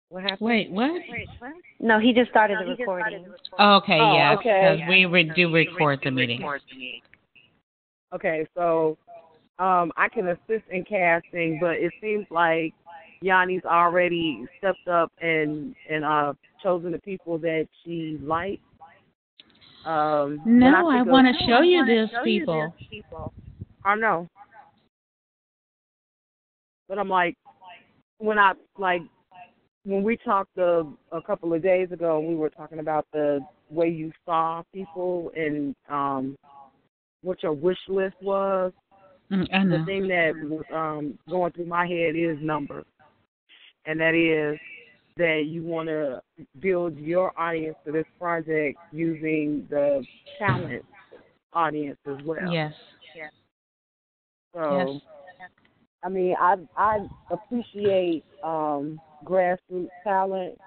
What happened? Wait, what? No, he just started the recording. Okay, Oh, yes, okay. because do record the meetings. Okay, so I can assist in casting, but it seems like Yanni's already stepped up and chosen the people that she likes. When I No, I think of, want to show you these people. I know, but I'm like, when I like when we talked a couple of days ago, we were talking about the way you saw people and what your wish list was. I The know. thing that was going through my head is numbers, and that is that you want to build your audience for this project using the talent audience as well. Yes. Yes. So, I mean, I appreciate grassroots talent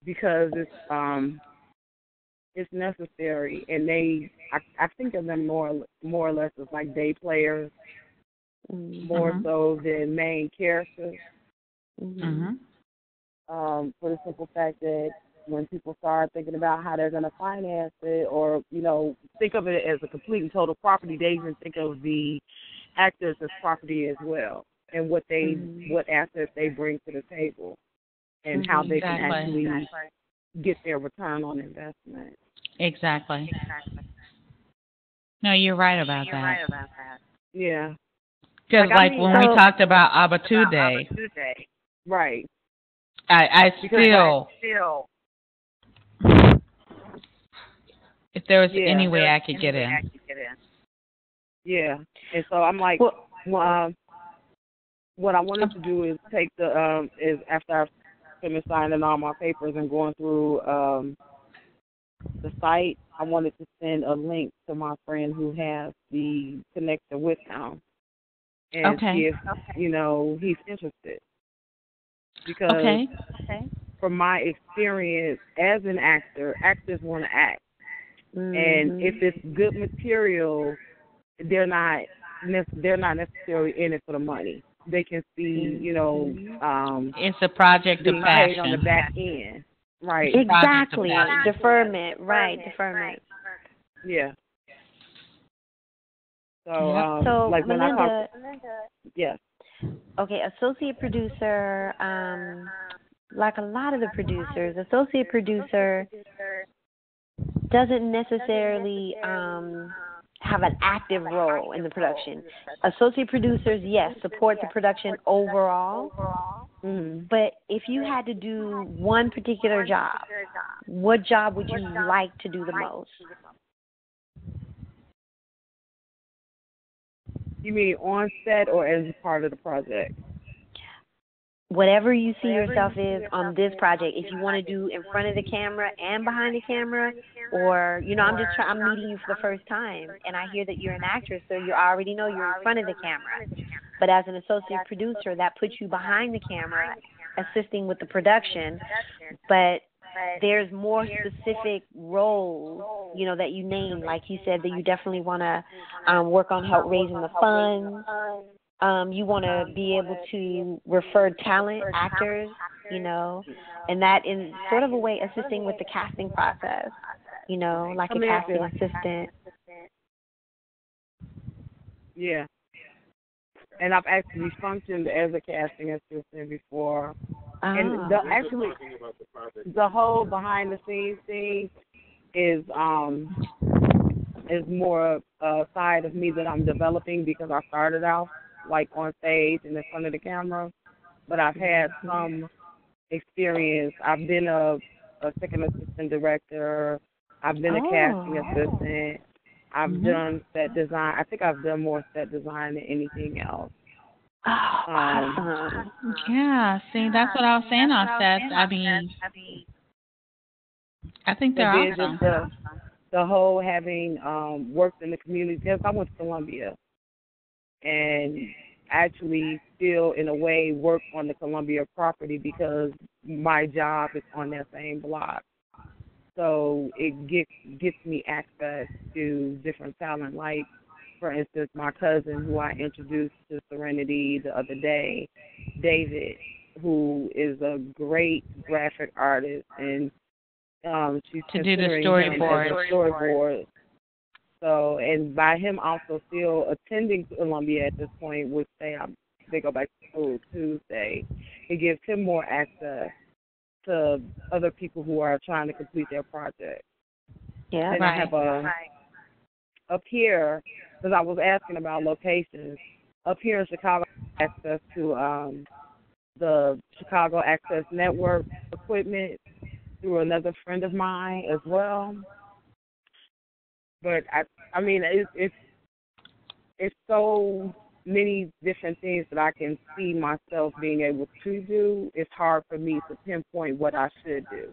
because it's necessary, and I think of them more or less as like day players more Mhm. so than main characters. Mhm. For the simple fact that when people start thinking about how they're going to finance it, or think of it as a complete and total property, they even think of the actors as property as well, and what assets they bring to the table, and how they can Exactly. actually get their return on investment. Exactly. No, you're right about that. Yeah. Because, like, mean, when we talked about Abatude, right. I Because still, if there was yeah, any way I could get in. yeah. And so I'm like, what I wanted to do is take is after I've finished signing all my papers and going through the site, I wanted to send a link to my friend who has the connection with them and see if he's interested. Because Okay. from my experience as an actor, actors want to act, and if it's good material, they're not necessarily in it for the money. They can see, It's a project of being paid on the passion. back end, right? Exactly. Deferment. Right. Deferment. Yeah. So, Yep. So, like when I Melinda, talk, yes. okay, associate producer, like a lot of the producers, associate producer doesn't necessarily have an active role in the production. Associate producers, yes, support the production overall, but if you had to do one particular job, what job would you like to do the most? You mean on set or as part of the project? Whatever you see yourself is on this project, if you want to do in front of the camera and behind the camera, or I'm meeting you for the first time, and I hear that you're an actress, so you already know you're in front of the camera. But as an associate producer, that puts you behind the camera, assisting with the production. But there's more specific roles, that you name. Like you said, that you definitely want to work on help raising the funds. You want to be able to refer talent, actors, and that in sort of a way assisting with the casting process, like a casting assistant. Yeah. And I've actually functioned as a casting assistant before. And the whole behind the scenes thing is more a side of me that I'm developing, because I started out like on stage and in front of the camera, but I've had some experience. I've been a second assistant director. I've been a casting assistant. I've done set design. I think I've done more set design than anything else. Awesome. Yeah, see, that's what I was saying on sets. I mean, I think they're awesome. Just the whole having worked in the community, because I went to Columbia and actually still in a way work on the Columbia property because my job is on that same block. So it gets me access to different talent. Like, for instance, my cousin who I introduced to Serenity the other day, David, who is a great graphic artist, and she's To do the considering him as storyboard. a storyboard. So, and by him also still attending Columbia at this point, which they go back to school Tuesday, it gives him more access to other people who are trying to complete their project. Yeah. And I have up here, because I was asking about locations, up here in Chicago, I have access to the Chicago Access Network equipment through another friend of mine as well. But I mean, it's so many different things that I can see myself being able to do. It's hard for me to pinpoint what I should do,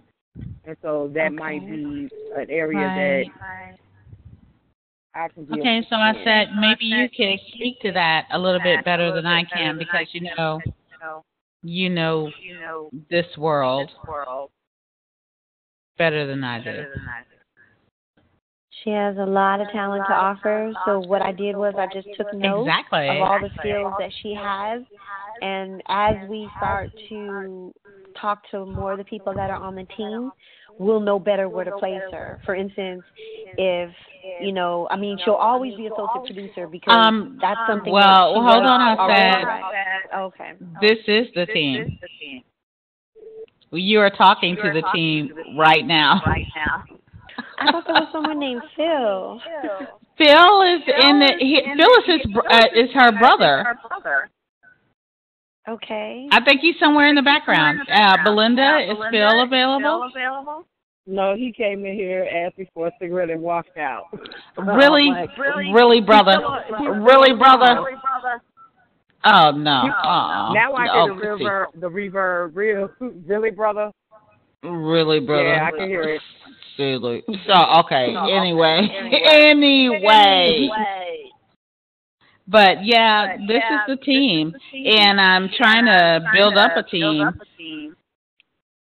and so that might be an area that I can be. Okay, so I said maybe you can speak to that a little bit better than I can because you know this world better than I do. She has a lot of talent to offer. So what I did was I just took notes Exactly. of all the skills that she has. And as we start to talk to more of the people that are on the team, we'll know better where to place her. For instance, if, I mean, she'll always be associate producer because that's something well, that she hold was on a already sec. right. Okay. This is the team. You are talking to the team right now. I thought there was someone named Phil. Phil is Phil is her brother. Okay. I think he's somewhere in the background. Belinda, is Phil available? No, he came in here, asked me for a cigarette, and walked out. Really, really, brother, really, brother. Oh no! Now I get the reverb. Really, brother. Really, brother. Yeah, I can hear it. Silly. So okay. Anyway. But yeah, this is the team, and I'm trying to build up a team.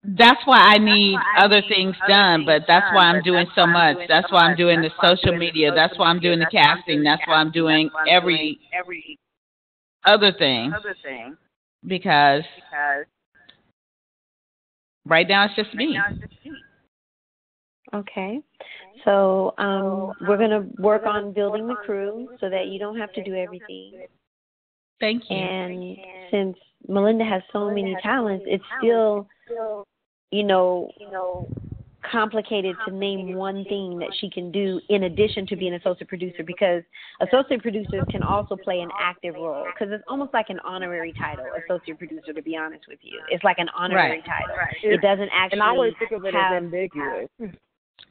That's why I need other things done, but that's why I'm doing so much. That's why I'm doing the social media. That's why I'm doing the casting. That's why I'm doing every other thing. Because right now it's just me. Okay. So we're going to work on building the crew so that you don't have to do everything. Thank you. And since Melinda has so many talents, it's still, complicated to name one thing that she can do in addition to being associate producer, because associate producers can also play an active role, because it's almost like an honorary title, associate producer, to be honest with you. It's like an honorary title. It doesn't actually and I always think of it as ambiguous.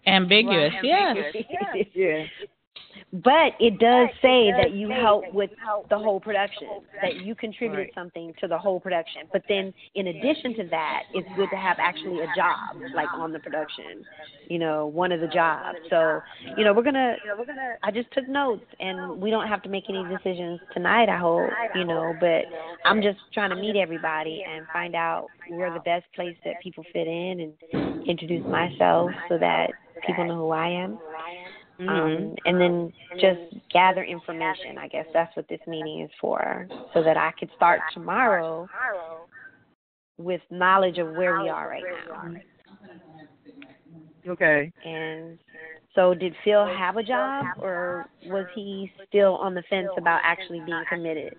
Ambiguous, yes. Yeah. But it does say that you help with the whole production, that you contributed something to the whole production. But then in addition to that, it's good to have actually a job, like on the production, one of the jobs. So, I just took notes, and we don't have to make any decisions tonight, I hope, but I'm just trying to meet everybody and find out where the best place that people fit in and introduce myself so that people know who I am. And then just gather information. I guess that's what this meeting is for, so that I could start tomorrow with knowledge of where we are right now. Okay. And so did Phil have a job, or was he still on the fence about actually being committed?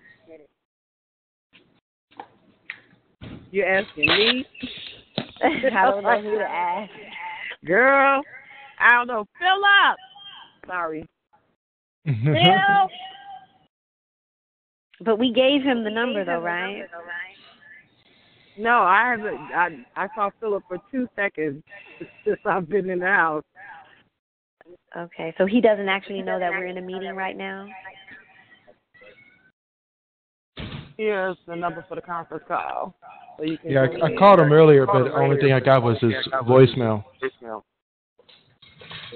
You're asking me? I don't know who to ask. Girl, I don't know. Fill up. Sorry. Phil. But we gave him the number, though, right? No, I haven't. I saw Philip for 2 seconds since I've been in the house. Okay, so he doesn't actually know that we're in a meeting right now? Here's the number for the conference call. So you can I called him earlier, but the only thing I got was his voicemail.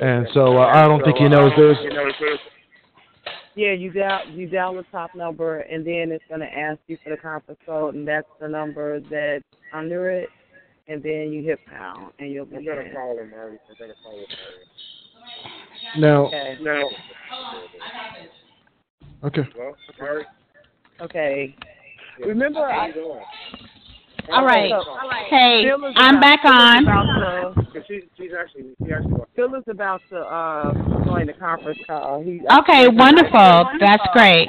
And so I don't think he knows this. Yeah, you dial the top number, and then it's going to ask you for the conference code, and that's the number that's under it, and then you hit pound, and you'll be in. Now. Okay. Okay. Remember, All right. So, Hey, Phil is I'm back on. Phil is about to join the conference call. Okay, wonderful. That's great.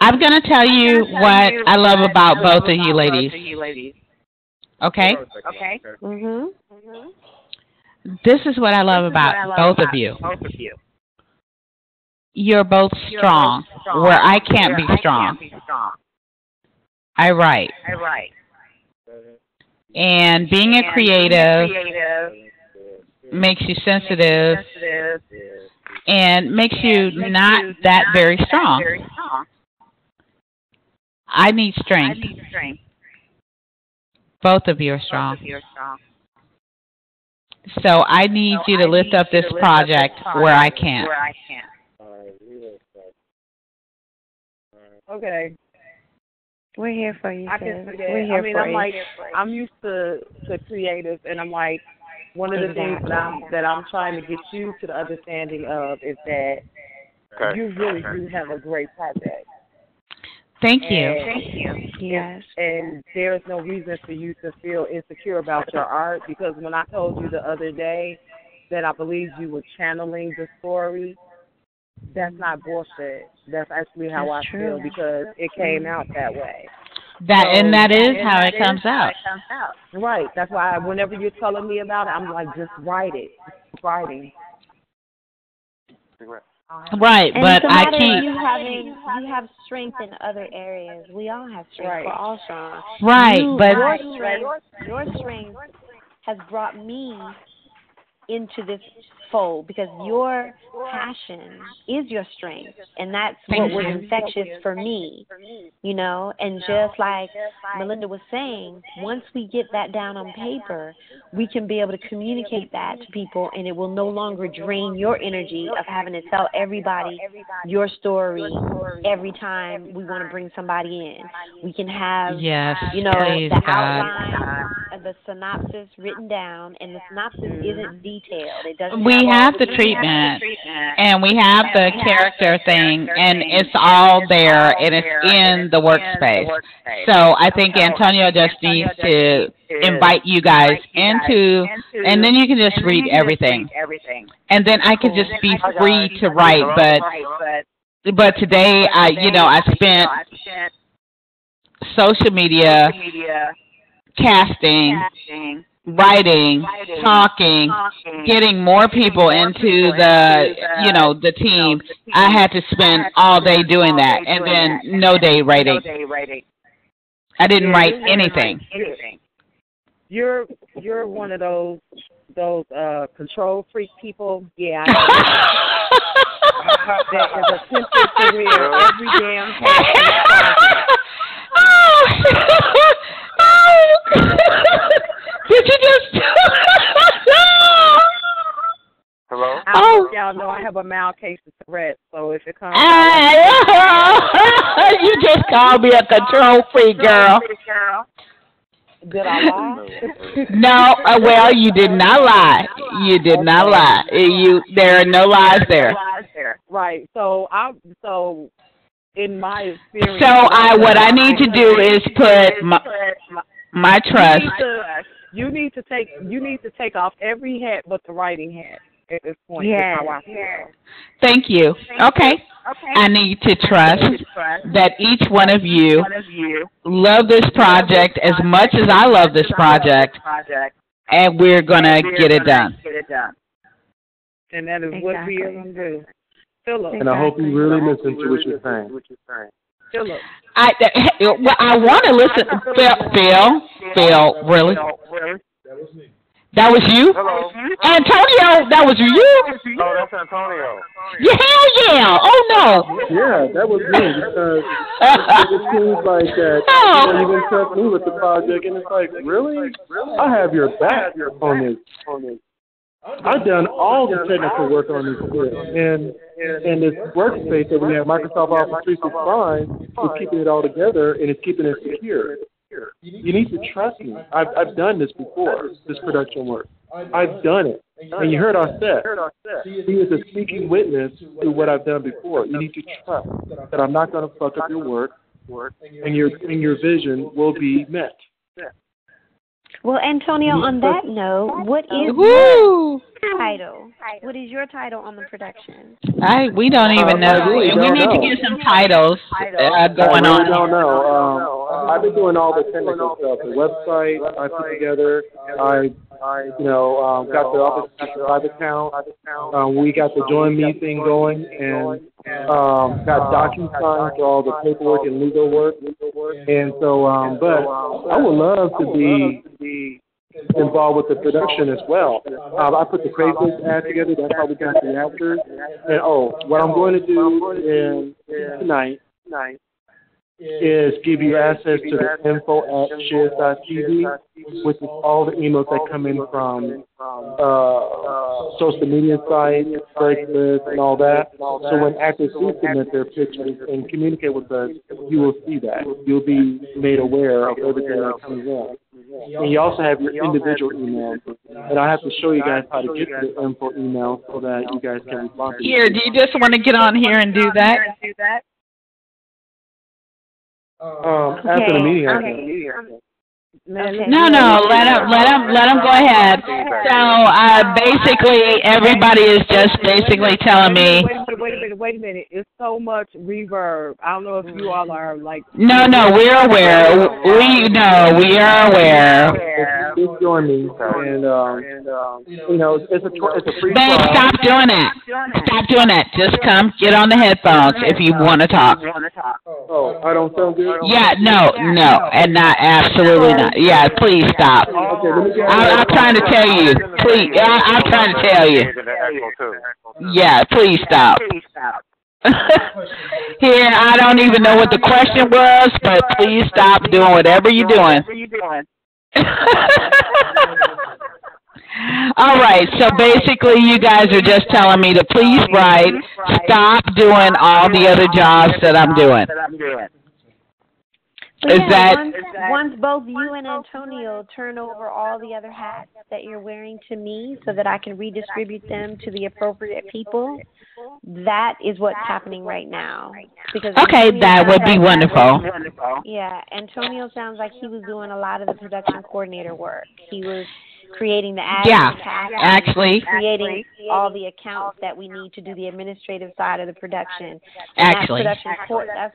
I'm going to tell you what I love about both of you ladies. Okay? Mhm. This is what I love about both of you. You're both strong where I can't be strong. I write. And being a creative makes you sensitive and makes you not that very strong. I need strength. Both of you are strong. So I need you to lift up this project where I can't. Okay. We're here for you, I sis. can see that. We're here I mean, for I'm you. like, I'm used to creative, and I'm like, one of the things that I'm trying to get you to the understanding of is that you really do have a great project. Thank you. Yes. And there's no reason for you to feel insecure about your art, because when I told you the other day that I believe you were channeling the story, that's not bullshit. That's actually how I feel, because it came out that way. That is how it comes out. Right. That's why whenever you're telling me about it, I'm like, just write it. Just writing. Right, And but it's a I matter keep. you have strength in other areas. We all have strength. Right. We're all strong. Right, but Your strength has brought me into this fold, because your passion is your strength, and that's what was infectious for me, and just like Melinda was saying, once we get that down on paper, we can be able to communicate that to people, and it will no longer drain your energy of having to tell everybody your story every time we want to bring somebody in. We can have please, the God. outline of the synopsis written down, and the synopsis isn't detailed. It doesn't. We have the treatment, and we have the character thing, and it's all there, and it's in the workspace. So I think Antonio just needs to invite you guys into, and then you can just read everything. And then I could just be free to write, but today I spent social media, casting, writing, talking, getting more people into the team. I had to spend all day doing that, and then no day writing. I didn't write anything. You're one of those control freak people. Yeah. I that is attempted to wear every damn hat. Did you just? Hello? Y'all know I have a mild case of Tourette's, so if it comes you just called me a control freak, girl. Did I lie? No, well, you did not lie. You did not lie. There are no lies there. Right. So in my experience. So what I need to do is put my trust. You need to take off every hat but the writing hat at this point. Yeah. Thank you. Okay. I need to trust that each one of you love this project as much as I love this project, and we're gonna get it done. And that is what we are gonna do. Philip. And I hope you really listen to what you're saying. Philip. I want to listen. Phil, really? That was me. That was you? Hello? Antonio, that was you? Oh, that's Antonio. Yeah, hell yeah. Oh, no. Yeah, that was me, because it seems like that you don't even trust me with the project, and it's like, really? I have your back on this. I've done all the technical work on this bill, and this workspace that we have, Microsoft Office 365, is keeping it all together, and it's keeping it secure. You need to trust me. I've done this before, this production work. I've done it. And you heard our set. He is a speaking witness to what I've done before. You need to trust that I'm not going to fuck up your work, and your vision will be met. Well, Antonio, on that note, what is Woo! your title? What is your title on the production? We don't even know. We need to get some titles going on. I don't know. I've been doing all the technical stuff. The website I put together. I got the Office 365 account. We got the Join Me thing going, and got DocuSign for all the paperwork and legal work. And so, but I would love to be involved with the production as well. I put the Craigslist ad together. That's how we got the actors. And what I'm going to do tonight is give you access to the info@shiz.tv, which is all the emails that come in from social media sites, Craigslist, and all that. So when actors do submit their pictures and communicate with us, you will see that. You'll be made aware of everything that comes in. And you also have your individual emails. And I have to show you guys how to get to the info email so that you guys can respond to it. Here, do you just want to get on here and do that? After the meeting, I think. No, let him go ahead. So basically, everybody is just basically telling me. Wait a minute. It's so much reverb. I don't know if you all are like. No, we're aware. We are aware. It's join me, and it's a free Babe, trial. stop doing that. Stop doing that. Just come, get on the headphones if you want to talk. Oh, I don't sound good. Yeah, no, and not absolutely not. Yeah, please stop. I'm trying to tell you. Please, I'm trying to tell you. Yeah, please stop. Here, I don't even know what the question was, but please stop doing whatever you're doing. All right, so basically you guys are just telling me to please write, stop doing all the other jobs that I'm doing. So Is that once both you and Antonio turn over all the other hats that you're wearing to me so that I can redistribute them to the appropriate people, that is what's happening right now. Because okay, that would be wonderful. Yeah, Antonio sounds like he was doing a lot of the production coordinator work. He was creating the ads, actually, creating all the accounts that we need to do the administrative side of the production. Actually, that's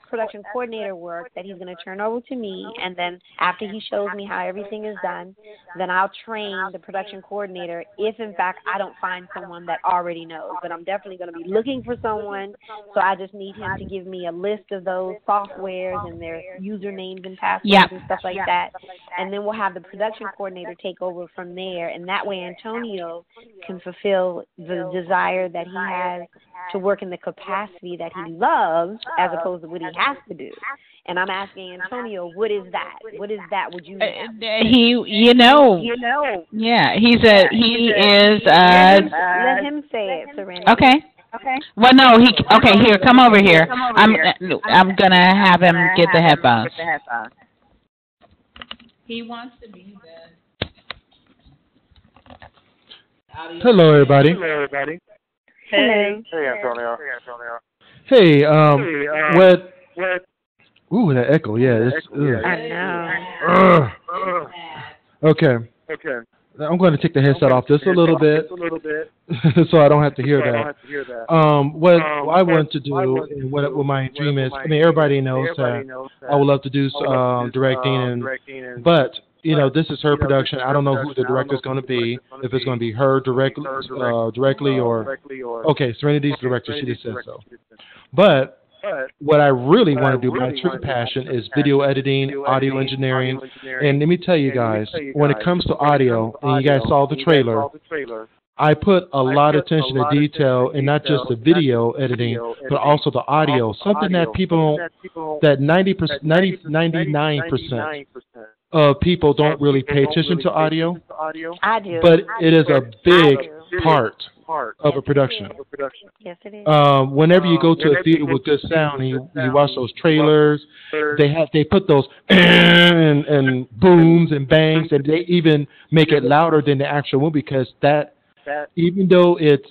production coordinator work that he's going to turn over to me, and then after he shows me how everything is done, then I'll train the production coordinator if, in fact, I don't find someone that already knows. But I'm definitely going to be looking for someone, so I just need him to give me a list of those softwares and their usernames and passwords and stuff like that, and then we'll have the production coordinator take over from there, and that way Antonio can fulfill the desire that he has to work in the capacity that he loves as opposed to what he has to do. And I'm asking Antonio, what is that? What is that? Would you know? Yeah, he is. Let him say it, Serenity. Okay. Well, no, here, come over here. I'm gonna have him get the headphones. He wants to be the. Hello, everybody. Hello. Hey, Antonio. Hey, what? Ooh, that echo. Yeah, I know. Okay. I'm going to take the headset off just a little bit, so I don't have to hear that. What I want to do, and what my dream is, I mean, everybody knows that I would love to do directing, but this is her production. I don't know who the director is going to be. If it's going to be her directly, or okay, Serenity's the director. She just said so. But what I really want to do, my true passion, is video editing, audio engineering. And let me tell you guys, when it comes to audio, and you guys saw the trailer, I put a lot of attention to detail in not just the video editing, but also the audio. Something that that 99% of people don't really pay attention to audio. I do. But it is a big part of a production. Yes, it is. Whenever you go to a theater with good sound and you watch those trailers, they put those and booms and bangs, and they even make it louder than the actual movie, because that, even though it's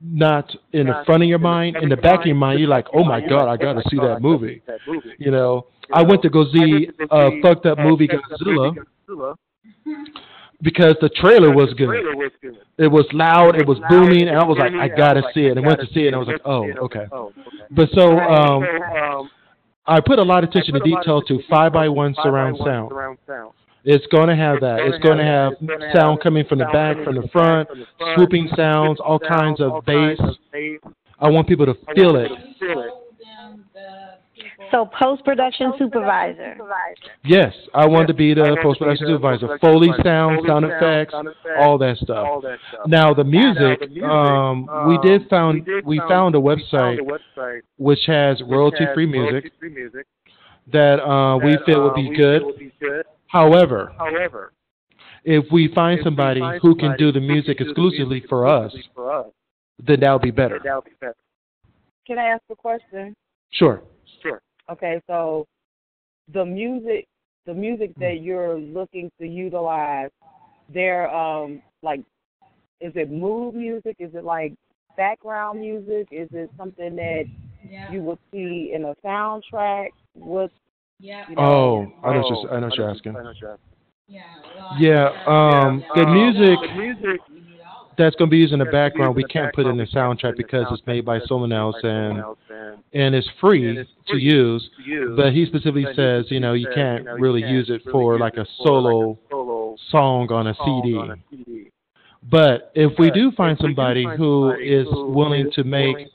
not in the front of your mind. In the back of your mind, you're like, oh my God, I got to see that movie. You know, I went to go see a fucked up movie, Godzilla, because the trailer was good. It was loud, it was booming, and I was like, I got to see it. And I went to see it, and I was like, oh, okay. But so I put a lot of attention to detail to 5x1 surround sound. It's going to have that. It's going to have sound coming from the back, from the front, swooping sounds, all kinds of bass. I want people to feel it. So post-production supervisor. Yes, I want to be the post-production supervisor. Foley sound, sound effects, all that stuff. Now the music, we found a website which has royalty-free music that we feel would be good. However, if we find somebody who can do the music exclusively for us, then that would be better. Can I ask a question? Sure. Okay, so the music that you're looking to utilize, they're like, is it mood music? Is it like background music? Is it something that you would see in a soundtrack? What? Oh, I know what you're asking. The music that's going to be used in the background, we can't put in the soundtrack because it's made by someone else and it's free to use. But he specifically says, you know, you can't really use it for like a solo song on a CD. But if we do find somebody who is willing to make... Is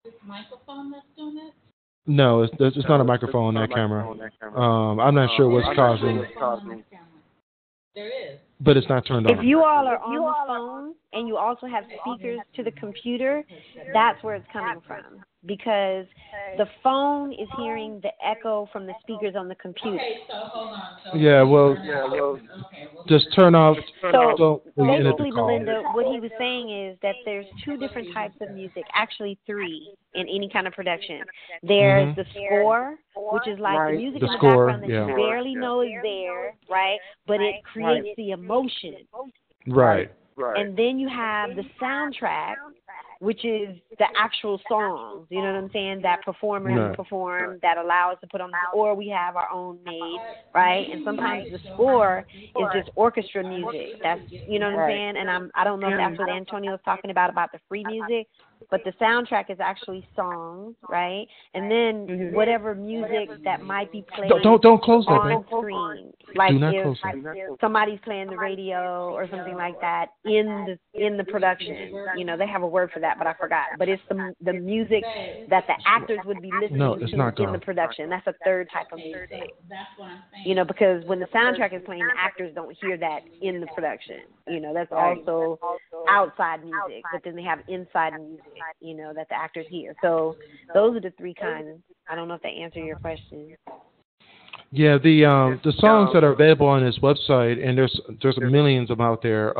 this microphone that's doing it? No, it's not a microphone on that camera. I'm not sure what's causing... There is. But it's not turned on. If you all are on the phone and you also have speakers to the computer, that's where it's coming from. Because the phone is hearing the echo from the speakers on the computer. Okay, so hold on. Just turn off. So basically, Melinda, what he was saying is that there's two different types of music, actually three, in any kind of production. There's the score, which is like the music in the background that you barely know is there, right? But it creates the emotion. Right. And then you have the soundtrack, which is the actual songs, you know what I'm saying, that performers perform, that allow us to put on, or we have our own made, right? And sometimes the score is just orchestra music. That's, you know what I'm saying? And I don't know if that's what Antonio was talking about the free music, but the soundtrack is actually songs, right? And then whatever music that might be played don't close that, on screen. Like if somebody's playing the radio or something like that in the production, you know, they have a word for that, but I forgot. But it's the music that the actors would be listening to in the production. That's a third type of music. That's what I'm saying. You know, because when the soundtrack is playing, the actors don't hear that in the production. You know, that's also outside music, but then they have inside music, you know, that the actors hear. So those are the three kinds. I don't know if that answered your question. Yeah, the songs that are available on his website, and there's millions of them out there,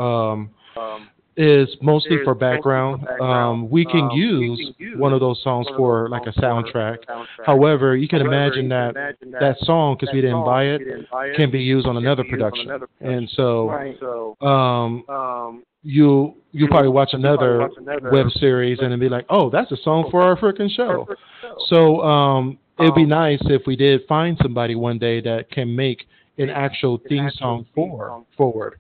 is mostly for background. We can use one of those songs for like a soundtrack. However, you can imagine that song, because we didn't buy it, can be used on another production. And so you'll probably watch another web series and then be like, oh, that's a song for our freaking show. So it'd be nice if we did find somebody one day that can make an actual theme song forward.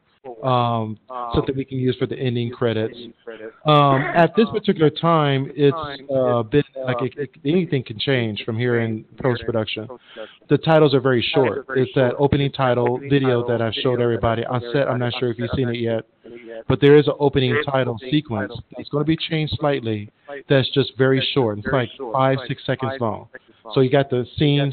Something we can use for the ending credits. At this particular time, it's been like anything can change from here in post-production. The titles are very short. It's that opening title video that I showed everybody on set. I'm not sure if you've seen it yet, but there is an opening title sequence. It's going to be changed slightly. That's just very short. It's like 5-6 seconds long. So you got the scene,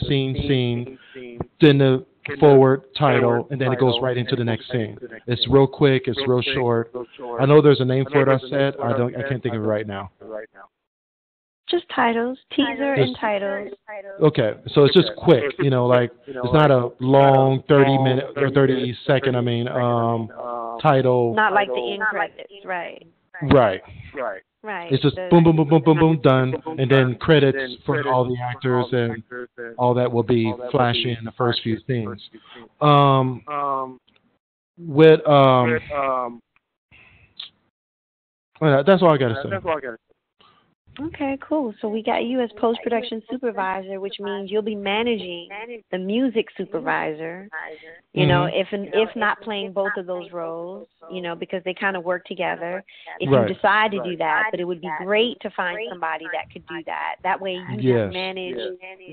then the forward title, and then it goes right into the next scene. It's real quick. It's real short. I know there's a name for it on set. I can't think of it right now. Just titles, teaser and titles. Okay, so it's just quick. You know, like it's not a long 30-minute or 30-second. Title. Not like the end credits, right? Right. It's just boom, boom, boom, boom, boom, boom, done, and then credits for all the actors and all that will be flashing in the first few scenes. Well, that's all I got to say. Okay, cool. So we got you as post-production supervisor, which means you'll be managing the music supervisor, you know, if not playing both of those roles, you know, because they kind of work together if you decide to do that. But it would be great to find somebody that could do that. That way you can manage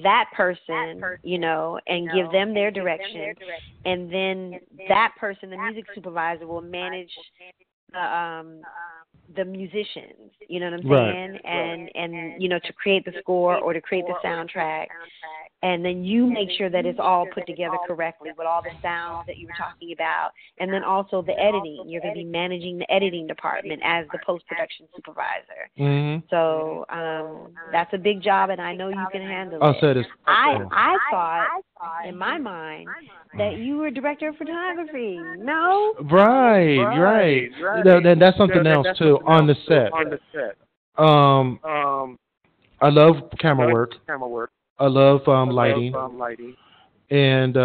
that person, you know, and give them their direction. And then that person, the music supervisor, will manage the musicians, you know what I'm saying? And you know, to create the score or to create the soundtrack. And then you make sure that it's all put together correctly with all the sounds that you were talking about. And then also the editing. You're going to be managing the editing department as the post-production supervisor. So that's a big job, and I know you can handle it. I thought, in my mind, that you were director of photography. No? Right. That's something else, too, on the set. I love camera work. I love lighting. And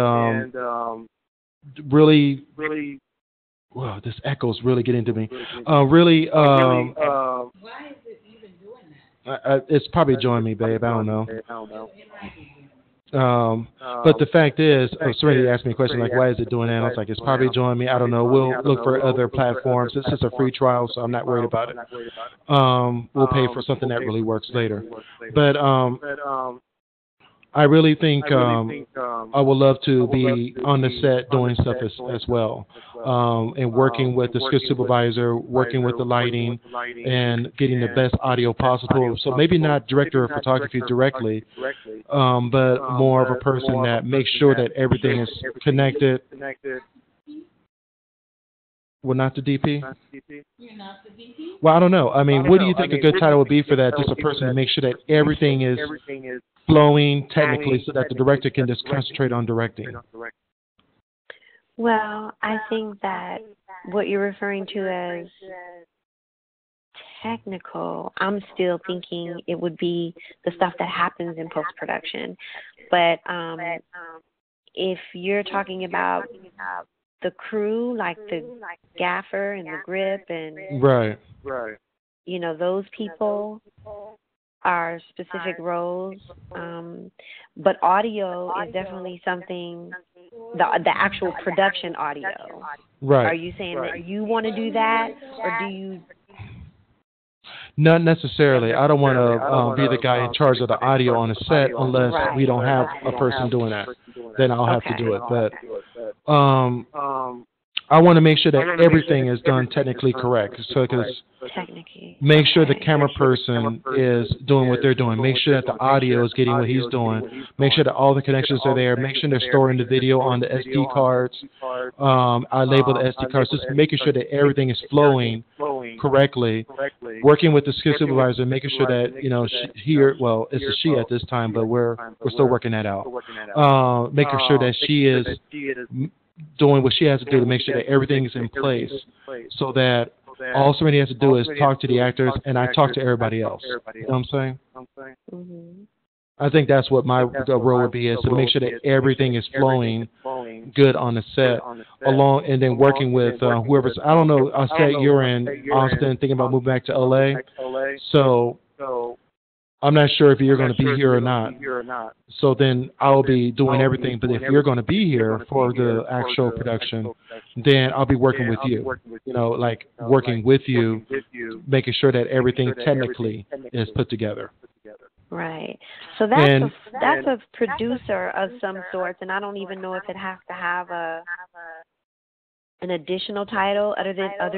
really, wow, this echo's really getting to me. Why is it even doing that? It's probably joining me, babe. I don't know. But the fact is, Serenity asked me a question like, why is it doing that? I was like, it's probably joining me. I don't know. We'll look for other platforms. This is a free trial, so I'm not worried about it. We'll pay for something that really works later. But I really think I would love to be on the set doing stuff as well, and working with the script supervisor, working with the lighting, and getting the best audio possible. So maybe not director of photography directly, but more of a person that makes sure that everything is connected. Well, not the DP? You're not the DP? Well, I don't know. I mean, what do you think a good title would be for that? Just a person to make sure that everything is flowing technically so that the director can just concentrate on directing. Well, I think that what you're referring to as technical, I'm still thinking it would be the stuff that happens in post-production. But if you're talking about the crew, like the gaffer and the grip and you know, those people are specific roles, but audio is definitely something, the actual production audio. Are you saying that you want to do that, or do you? Not necessarily. I don't want to be the guy in charge of the audio on a set unless we don't have a person doing that. Then I'll have to do it. But I want to make sure that everything is done technically correct. So, because make sure the camera person is doing what they're doing. Make sure that the audio is getting what he's doing. Make sure that all the connections are there. Make sure they're storing the video on the SD cards. I label the SD cards. Just making sure that everything is flowing correctly. Working with the skill supervisor, making sure that, you know, well, it's a she at this time, but we're still working that out. Making sure that she is doing what she has to do to make sure that everything is in place, so that all somebody has to do is talk to the actors, and I talk to everybody else. You know what I'm saying? I think that's what my role would be, is to make sure that everything is flowing good on the set, along, and then working with whoever's. I don't know. I said you're in Austin, thinking about moving back to LA, so I'm not sure if you're going to be here or not. So then I'll be doing everything. But if you're going to be here for the actual production, then I'll be working with you. You know, like working with you, making sure that everything technically is put together. Right. So that's a producer of some sorts, and I don't even know if it has to have an additional title other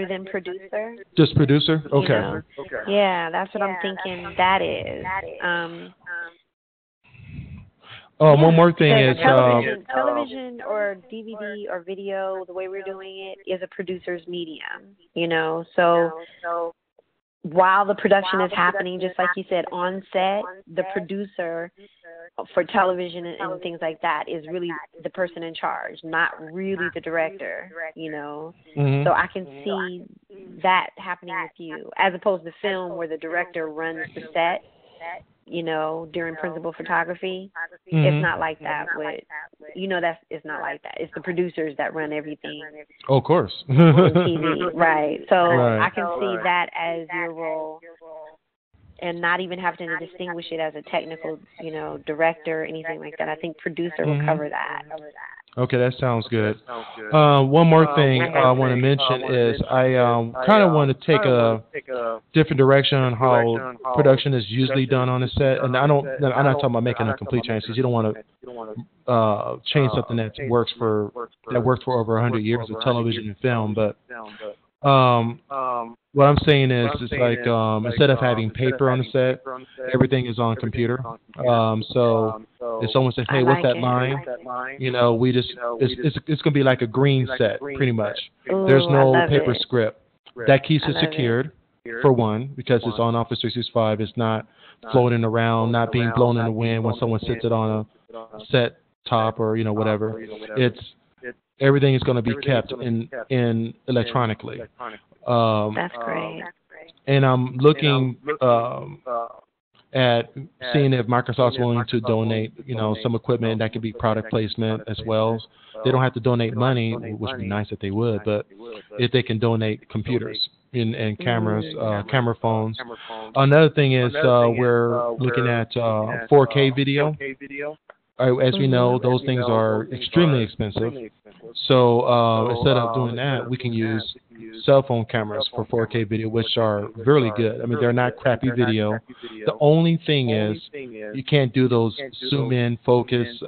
than producer. Just producer? Okay. You know? Yeah, that's what I'm thinking that is. One more thing is television or DVD or video, the way we're doing it is a producer's medium, you know. So while the production is happening, just like you said, on set, the producer for television and things like that is really the person in charge, not really the director, you know. So I can see that happening with you, as opposed to film where the director runs the set. during principal photography. Mhm. It's not like that with, it's not like that. It's the producers that run everything Oh, of course. on TV, right? So Right. I can see that as your role, and not even having to distinguish it as a technical, director or anything like that. I think producer will cover that. Okay, that sounds good. One more thing I want to mention is I kind of want to take a different direction on how production is usually done on a set, and I'm not talking about making a complete change because you don't want to change something that worked for over 100 years of television and film, but what I'm saying is, it's like instead of having paper on the set, everything is on computer. So if someone says, "Hey, what's that line?" We just it's gonna be like a green set, pretty much. There's no paper script. That keeps it secured, for one, because it's on Office 365. It's not floating around, not being blown in the wind when someone sits it on a set top or whatever. Everything is going to be kept in electronically. That's great. And I'm looking at seeing if Microsoft's willing to donate, some equipment that could be product placement as well. They don't have to donate money, which would be nice if they would, but if they can donate computers and cameras, camera phones. Another thing is we're looking at 4K video. As we know, those things are extremely expensive. So instead of doing that, we can use cell phone cameras for 4K video, which are really good. I mean, they're not crappy video. The only thing is you can't do those zoom in, focus,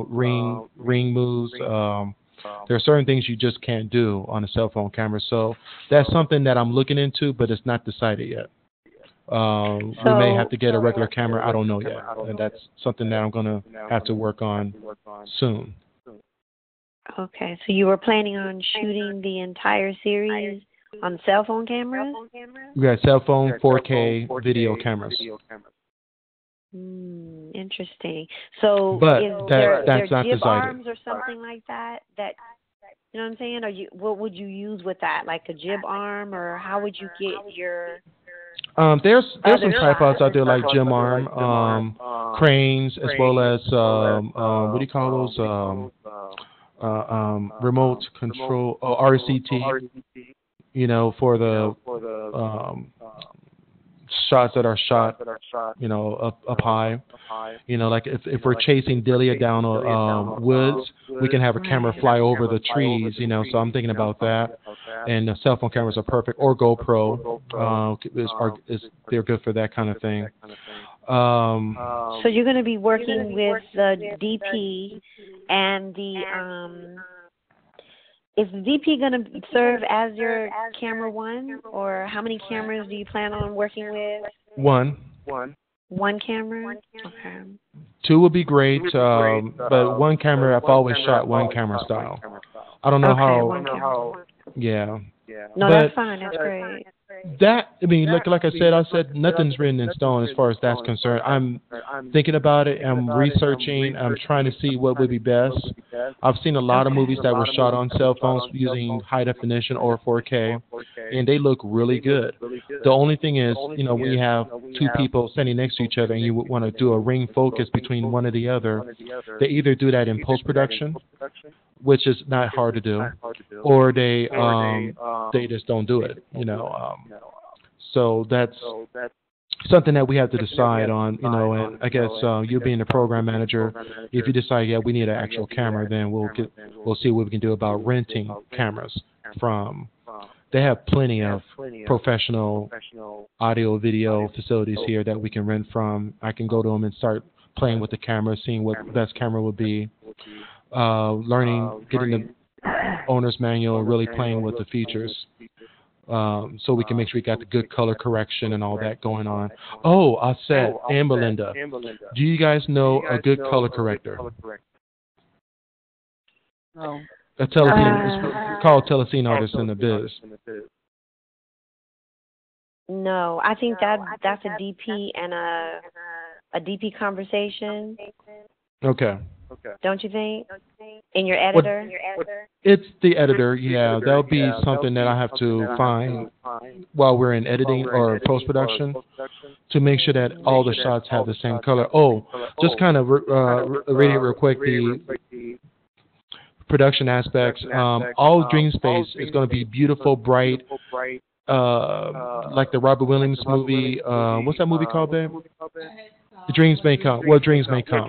ring moves. There are certain things you just can't do on a cell phone camera. So that's something that I'm looking into, but it's not decided yet. We may have to get a regular camera. I don't know yet. And that's something that I'm going to have to work on soon. Okay. So you were planning on shooting the entire series on cell phone cameras? We got cell phone 4K video cameras. Interesting. So but is that's not jib decided. arms or something like that? You know what I'm saying? Or what would you use with that? Like a jib arm, or how would you get your... There's some tripods out there like jib arm, cranes, as well as what do you call those? Remote control, RCT. For the shots that are shot, up high. Like if we're chasing Delia down woods, we can have a camera fly over the trees. So I'm thinking about that. And the cell phone cameras are perfect, or GoPro. They're good for that kind of thing. So you're going to be working with the DP and the is the DP going to serve as your camera one, or how many cameras do you plan on working with? One. One camera? Okay. Two would be great, but one camera, I've always shot one camera style. I don't know how. Yeah. No, but that's fine. That's great. Like I said nothing's written in stone as far as that's concerned. I'm thinking about it. I'm researching. I'm trying to see what would be best. I've seen a lot of movies that were shot on cell phones using high definition or 4K, and they look really good. The only thing is, we have two people standing next to each other, and you would want to do a ring focus between one or the other. They either do that in post-production, which is not hard to do, or they just don't do it. So that's something that we have to decide on, and I guess you being the program manager, if you decide, we need an actual camera, then we'll see what we can do about renting cameras from. They have plenty of professional audio, video facilities here that we can rent from. I can go to them and start playing with the camera, seeing what the best camera would be, learning, getting the owner's manual, and really playing with the features. So we can make sure we got the good color correction and all that going on. Oh, Aset and Belinda, do you guys know a good color corrector? No. It's called Telecine Artists in the Biz. No, I think that's a DP and a DP conversation. Okay. Don't you think? And your editor? It's the editor, yeah. That'll be something that I have to find while we're in editing or post-production to make sure that all the shots have the same color. Oh, just kind of reading it real quick, the production aspects. All Dream Space is going to be beautiful, bright, like the Robert Williams movie. What's that movie called, babe? The Dreams May Come. What Dreams May Come.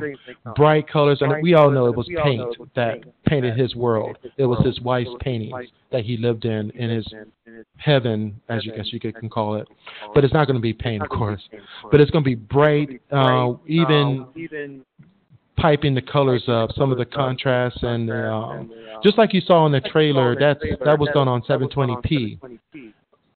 Bright colors, and we all know it was paint that painted his world. It was his wife's paintings that he lived in his heaven, as you guess you can call it. But it's not going to be paint, of course. But it's going to be bright, even piping the colors up, some of the contrasts, and just like you saw in the trailer, that was done on 720p.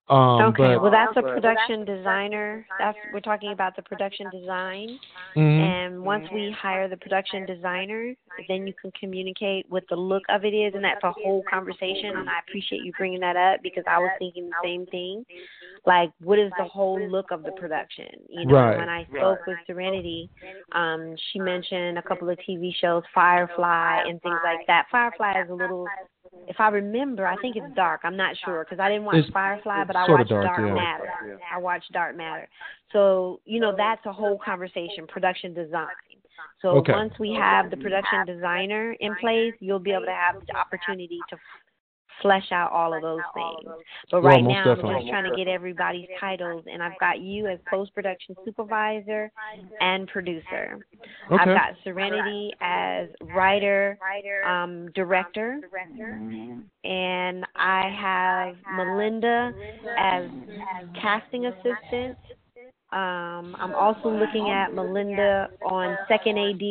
Okay, well, that's a production designer. We're talking about the production design. And once we hire the production designer, then you can communicate what the look of it is, and that's a whole conversation. And I appreciate you bringing that up because I was thinking the same thing. Like, what is the whole look of the production? You know, when I spoke with Serenity, she mentioned a couple of TV shows, Firefly and things like that. Firefly is a little, if I remember, I think it's dark. I'm not sure because I didn't watch Firefly, but I watched Dark Matter. I watched Dark Matter. So, you know, that's a whole conversation, production design. So once we have the production designer in place, you'll be able to have the opportunity to flesh out all of those things. But right now, I'm just trying to get everybody's titles, and I've got you as post-production supervisor and producer. I've got Serenity as writer, director, and I have Melinda as casting assistant. I'm also looking at Melinda on second AD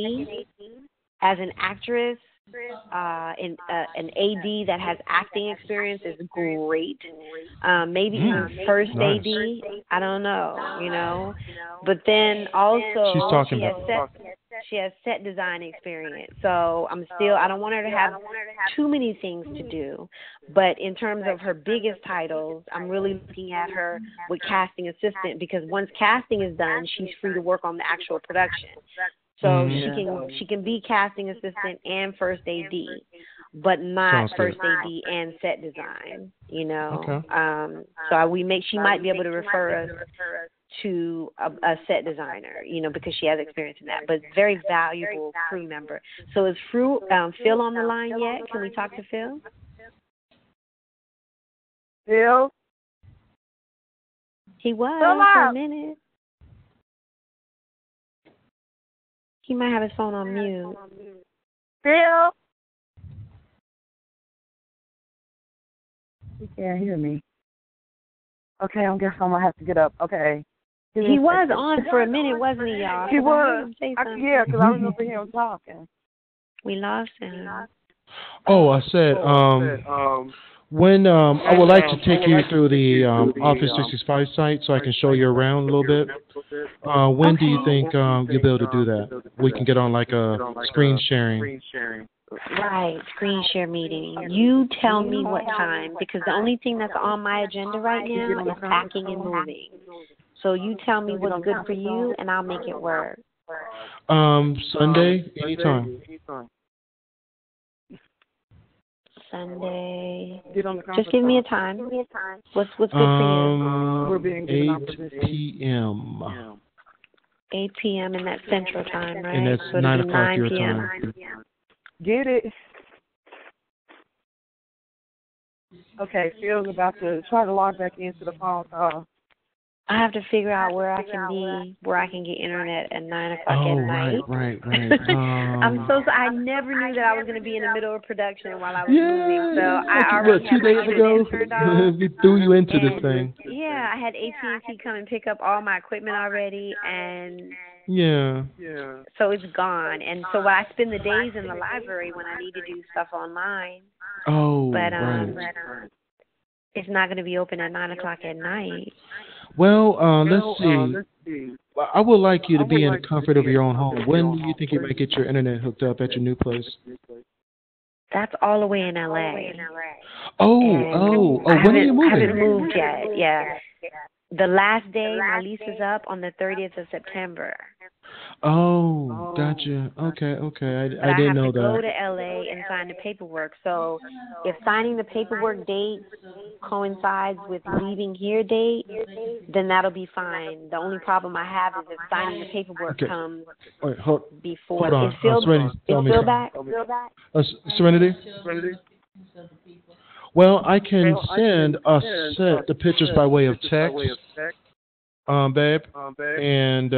as an actress. An AD that has acting experience is great. Maybe even first AD. I don't know, you know. But then also she has set design experience. So I don't want her to have too many things to do. But in terms of her biggest titles, I'm really looking at her with casting assistant because once casting is done, she's free to work on the actual production. So she can be casting assistant and first AD, but not first AD and set design. You know, so she might be able to refer us to a set designer. You know, because she has experience in that. But very valuable crew member. So is Phil on the line yet? Can we talk to Phil? Phil. He was for a minute. He might have his phone on mute. Phil? He can't hear me. Okay, I guess I'm going to have to get up. Okay. He was on for a minute, wasn't he, y'all? He was. Yeah, because I remember him talking. We lost him. Oh, I said, when I would like to take you through the Office 365 site so I can show you around a little bit. When do you think you'll be able to do that? We can get on like a screen sharing. Right, screen share meeting. You tell me what time because the only thing that's on my agenda right now is packing and moving. So you tell me what's good for you and I'll make it work. Sunday, anytime. Sunday. Just give me a time. What's good for you? We're being 8 p.m. 8 p.m. and that's Central Time, right? And that's so 9 o'clock your time. Get it? Okay, Phil's about to try to log back into the phone call. I have to figure out where I can get internet at 9 o'clock at night. Right. I never knew that I was going to be in the middle of production while I was moving. So I already 2 days ago, we threw you into this thing. Yeah, I had AT&T come and pick up all my equipment already, and so it's gone. And so I spend the days in the library when I need to do stuff online. But it's not going to be open at 9 o'clock at night. Well, let's see. I would like you to be in the comfort of your own home. When do you think you might get your internet hooked up at your new place? That's all the way in LA. Oh, when are you moving? I haven't moved yet, yeah. The last day my lease is up on the 30th of September. Oh, gotcha. Okay. But I I didn't have to know go that. to LA and sign the paperwork. So if signing the paperwork date coincides with leaving here date, then that'll be fine. The only problem I have is if signing the paperwork Okay. comes Wait, before. hold on. Is Phil Serenity, tell me something. back? Serenity? Well, I can send a set the pictures by way of text, babe. And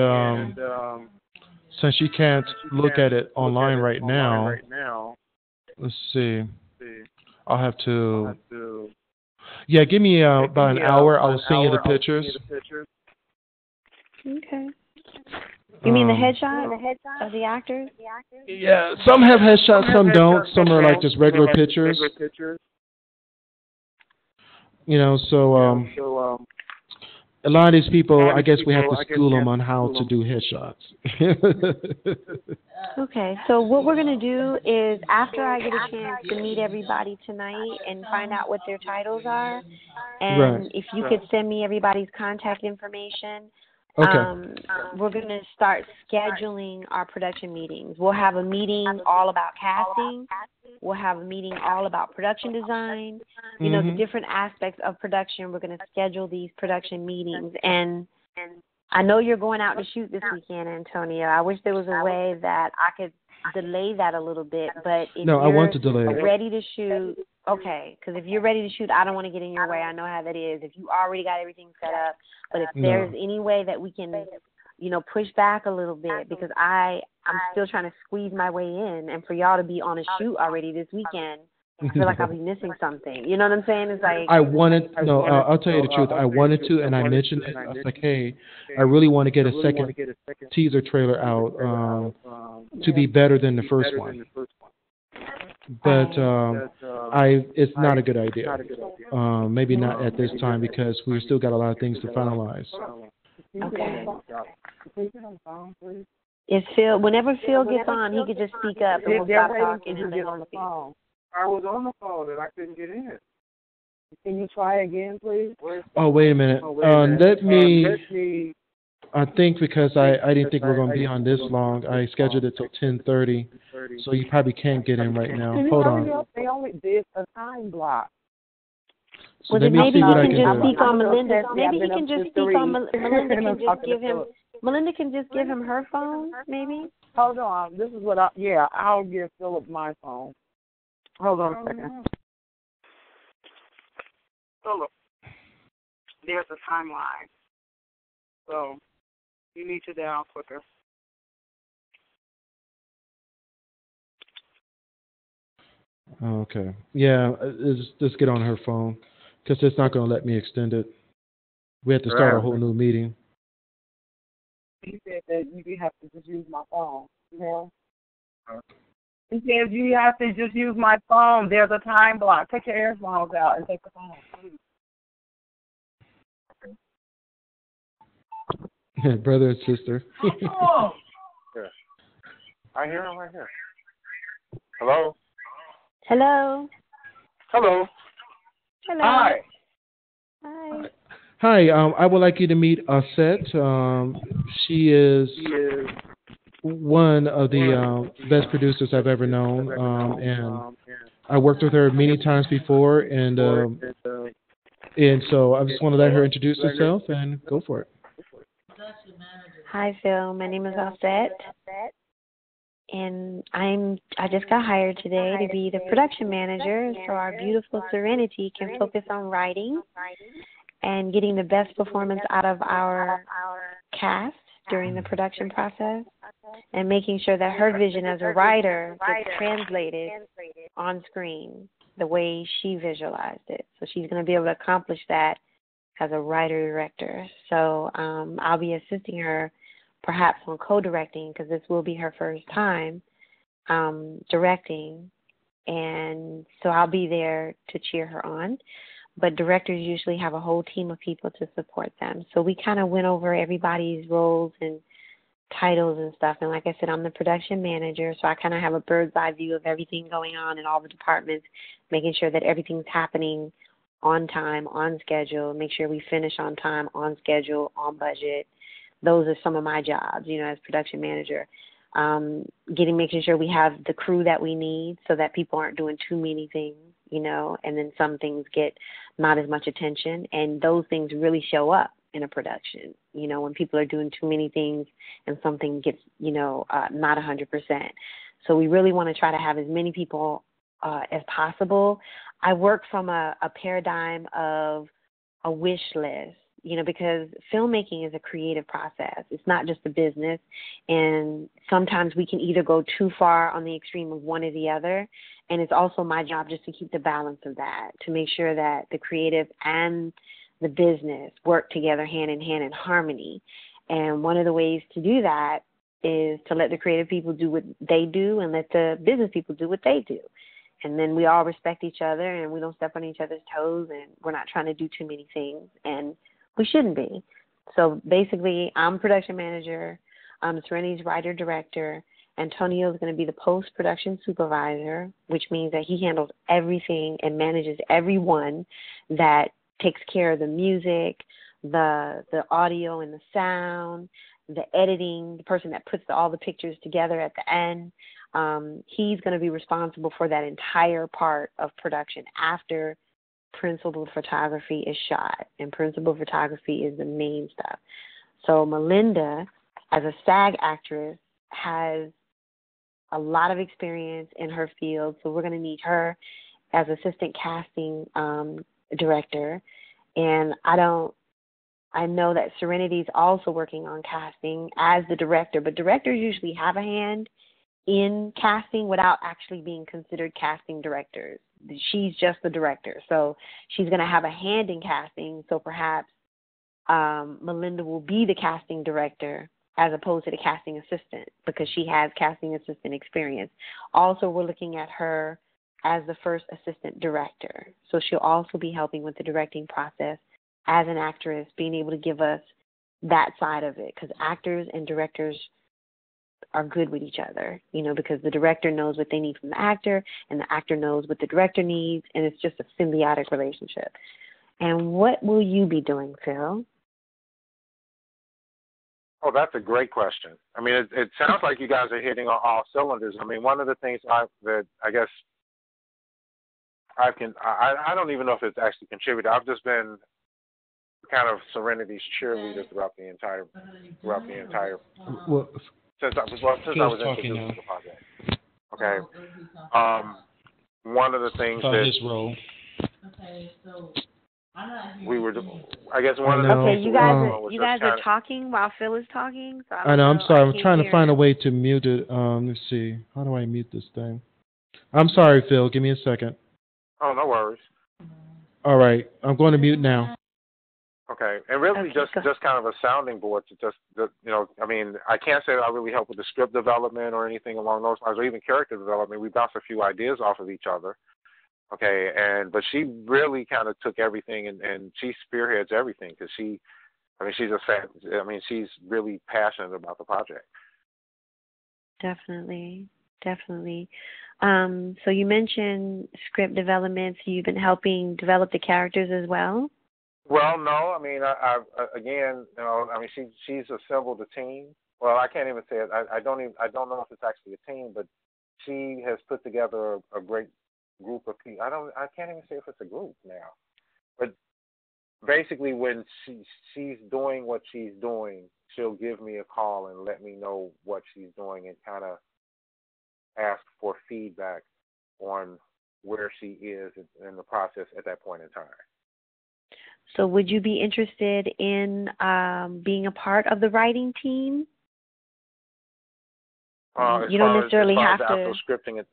since she can't look at it online right now, let's see. I'll have to. Yeah, give me about an hour. I'll send you the pictures. Okay. You mean the headshot of the actors? Yeah, some have headshots, some don't. Some are like just regular pictures. You know, so a lot of these people, I guess we have to school them on how to do headshots. Okay, so what we're going to do is after I get a chance to meet everybody tonight and find out what their titles are, and if you could send me everybody's contact information, we're going to start scheduling our production meetings. We'll have a meeting all about casting. We'll have a meeting all about production design. You know, the different aspects of production. We're going to schedule these production meetings. And I know you're going out to shoot this weekend, Antonio. I wish there was a way that I could delay that a little bit. But if I want to delay it. Ready to shoot, okay. Because if you're ready to shoot, I don't want to get in your way. I know how that is. If you already got everything set up. But if there's any way that we can, you know, push back a little bit, because I'm still trying to squeeze my way in, and for y'all to be on a shoot already this weekend, I feel like I'll be missing something. You know what I'm saying? It's like I'll tell you the truth. I wanted to, and I mentioned it. I was like, hey, I really want to get a second teaser trailer out to be better than the first one. But it's not a good idea. Maybe not at this time because we've still got a lot of things to finalize. Okay. If whenever Phil gets on, he could just speak up and we'll stop talking and then we'll speak. I was on the phone and I couldn't get in. Can you try again, please? Oh, wait a minute. Let me. I think because I didn't think we were going to be on this long, I scheduled it till 10:30, so you probably can't get in right now. Hold on. They only did a time block. So well, let me maybe see what I he can can just do. speak on Melinda. Maybe he can just speak on Melinda. Can just give him. Melinda can just give him her phone. Maybe. Hold on. This is what I'll give Philip my phone. Hold on a second. Philip, there's a timeline. So you need to dial quicker. Okay. Yeah, just get on her phone because it's not going to let me extend it. We have to start a whole new meeting. He said that you have to just use my phone. You know? He says you have to just use my phone. There's a time block. Take your earphones out and take the phone. Brother and sister. I hear him right here. Hello? Hello. Hello. Hello. Hi. Hi. Hi. I would like you to meet Aset. She is one of the best producers I've ever known, and I worked with her many times before, and so I just want to let her introduce herself and go for it. Hi, Phil. My name is Aset, and I just got hired today to be the production manager, so our beautiful Serenity can focus on writing and getting the best performance out of our cast during the production process, and making sure that her vision as a writer gets translated on screen the way she visualized it. So she's going to be able to accomplish that as a writer-director. So I'll be assisting her perhaps on co-directing, because this will be her first time directing. And so I'll be there to cheer her on. But directors usually have a whole team of people to support them. So we kind of went over everybody's roles and titles and stuff. And like I said, I'm the production manager, so I kind of have a bird's eye view of everything going on in all the departments, making sure that everything's happening on time, on schedule, make sure we finish on time, on schedule, on budget. those are some of my jobs, as production manager. Making sure we have the crew that we need so that people aren't doing too many things, and then some things get not as much attention, and those things really show up in a production, when people are doing too many things and something gets, not 100%. So we really want to try to have as many people as possible. I work from a paradigm of a wish list, because filmmaking is a creative process. It's not just a business. And sometimes we can either go too far on the extreme of one or the other. And it's also my job just to keep the balance of that, to make sure that the creative and the business work together hand in hand in harmony. And one of the ways to do that is to let the creative people do what they do and let the business people do what they do. And then we all respect each other and we don't step on each other's toes, and we're not trying to do too many things, and we shouldn't be. So basically, I'm production manager, Serenity's writer-director. Antonio is going to be the post-production supervisor, which means that he handles everything and manages everyone that takes care of the music, the audio and the sound, the editing, the person that puts all the pictures together at the end. He's going to be responsible for that entire part of production after principal photography is shot, and principal photography is the main stuff. So Melinda, as a SAG actress, has a lot of experience in her field, so we're going to need her as assistant casting director. And I know that Serenity's also working on casting as the director, but directors usually have a hand in casting without actually being considered casting directors. She's just the director, so she's going to have a hand in casting. So perhaps Melinda will be the casting director as opposed to the casting assistant, because she has casting assistant experience. Also, we're looking at her as the first assistant director, so she'll also be helping with the directing process as an actress, being able to give us that side of it, because actors and directors are good with each other, because the director knows what they need from the actor and the actor knows what the director needs, and it's just a symbiotic relationship. And what will you be doing, Phil? Oh, that's a great question. I mean, it sounds like you guys are hitting on all cylinders. I mean, one of the things that I guess I don't even know if it's actually contributed. I've just been kind of Serenity's cheerleader throughout the entire Well, since I was introduced to the project. Okay. One of the things that his role. we were, I guess one of the Okay, things you guys are talking while Phil is talking. So I know. I'm sorry. I'm trying to find a way to mute it. Let's see. How do I mute this thing? I'm sorry, Phil. Give me a second. Oh, no worries. All right. I'm going to mute now. Okay, and really just kind of a sounding board to I mean, I can't say that I really help with the script development or anything along those lines, or even character development. We bounce a few ideas off of each other. Okay, but she really kind of took everything and she spearheads everything because she's really passionate about the project. Definitely. So you mentioned script development. So you've been helping develop the characters as well? Well, no. I mean, she's assembled a team. Well, I can't even say it. I don't know if it's actually a team, but she has put together a great group of people. I can't even say if it's a group now. But basically, when she's doing what she's doing, she'll give me a call and let me know what she's doing and kind of ask for feedback on where she is in the process at that point in time. So would you be interested in being a part of the writing team? You don't necessarily have to. Scripting it.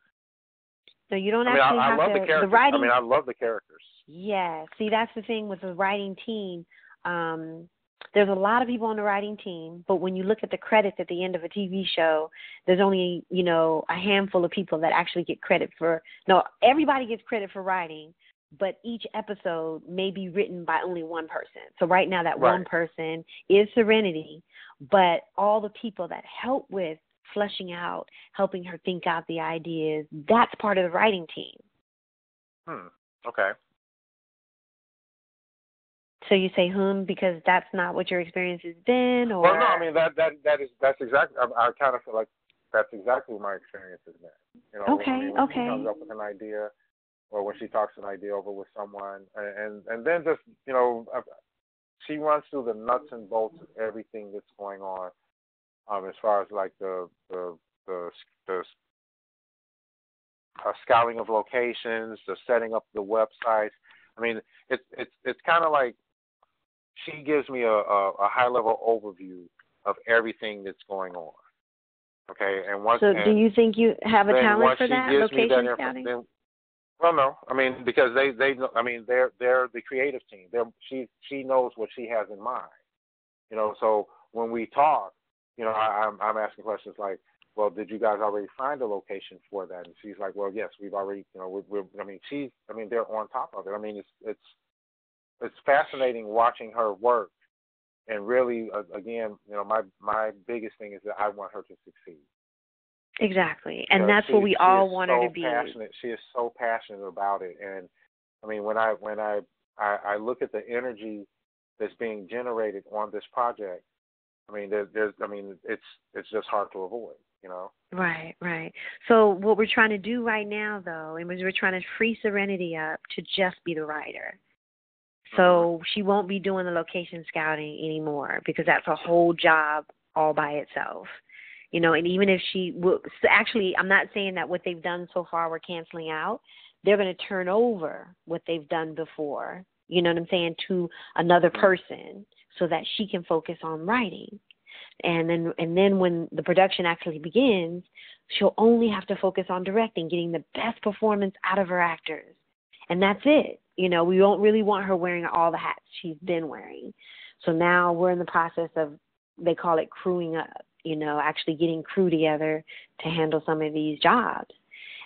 No, you don't actually have to. I love the characters. writing, I love the characters. Yeah. See, that's the thing with the writing team. There's a lot of people on the writing team, but when you look at the credits at the end of a TV show, there's only, a handful of people that actually get credit for. No, everybody gets credit for writing, but each episode may be written by only one person. So right now that one person is Serenity, but all the people that help with fleshing out, helping her think out the ideas, that's part of the writing team. Okay. So you say because that's not what your experience has been, or? Well, no, I mean that's exactly. I kind of feel like that's exactly what my experience has been. You know, okay, I mean, when she comes up with an idea, or when she talks an idea over with someone, and then just she runs through the nuts and bolts of everything that's going on, as far as like the scouting of locations, the setting up the websites. I mean, it's kind of like she gives me a high level overview of everything that's going on. Okay, and once. So, do you think you have a talent for that, location scouting? Well, no. I mean, because they I mean, they're the creative team. She knows what she has in mind. You know, so when we talk, you know, I'm asking questions like, well, did you guys already find a location for that? And she's like, well, yes, we've already, you know, they're on top of it. I mean, it's fascinating watching her work, and really, again, you know, my biggest thing is that I want her to succeed. Exactly, and that's what we all want her to be. She is so passionate about it, and I mean, when I look at the energy that's being generated on this project, I mean, it's just hard to avoid, you know. Right. So what we're trying to do right now, though, is we're trying to free Serenity up to just be the writer. So she won't be doing the location scouting anymore, because that's a whole job all by itself. You know, and even if she will, actually, I'm not saying that what they've done so far we're canceling out. They're going to turn over what they've done before, you know what I'm saying, to another person so that she can focus on writing. And then when the production actually begins, she'll only have to focus on directing, getting the best performance out of her actors. And that's it. You know, we don't really want her wearing all the hats she's been wearing. So now we're in the process of, they call it crewing up, you know, actually getting crew together to handle some of these jobs.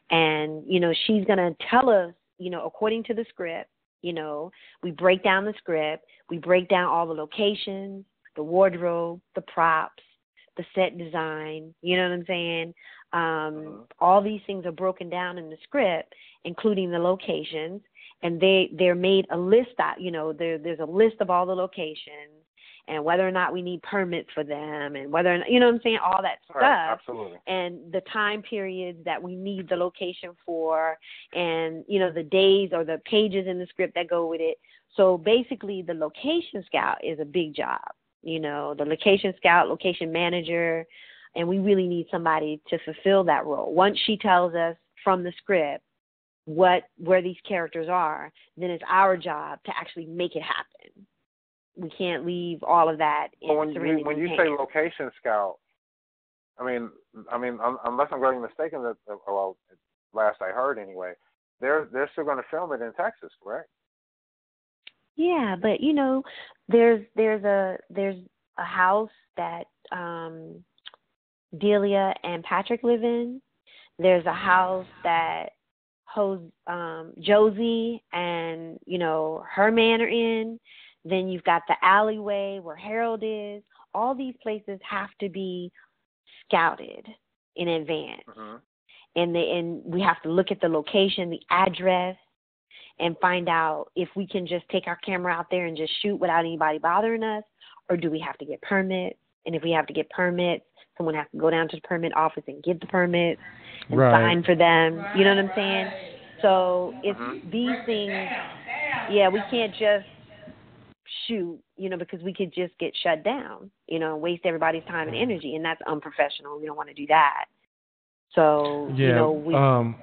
And, you know, she's going to tell us, you know, according to the script, you know, we break down the script, we break down all the locations, the wardrobe, the props, the set design, you know what I'm saying? All these things are broken down in the script, including the locations, and they're made a list out, you know, there's a list of all the locations and whether or not we need permits for them, and whether or not, you know what I'm saying, all that stuff. Right, absolutely. And the time periods that we need the location for, and, you know, the days or the pages in the script that go with it. So basically the location scout is a big job, you know, the location scout, location manager, and we really need somebody to fulfill that role. Once she tells us from the script where these characters are, then it's our job to actually make it happen. We can't leave all of that in Serenity's when you say location scout, I mean, unless I'm getting mistaken, that well, last I heard anyway, they're still going to film it in Texas, correct? Yeah, but you know, there's a house that Delia and Patrick live in. There's a house that Josie and, you know, her man are in. Then you've got the alleyway where Harold is. All these places have to be scouted in advance. And we have to look at the location, the address, and find out if we can just take our camera out there and just shoot without anybody bothering us, or do we have to get permits? And if we have to get permits, someone has to go down to the permit office and get the permits and sign for them. You know what I'm saying? So it's these things, yeah, we can't just shoot, you know, because we could just get shut down, you know, waste everybody's time and energy, and that's unprofessional. We don't want to do that. So, yeah, you know,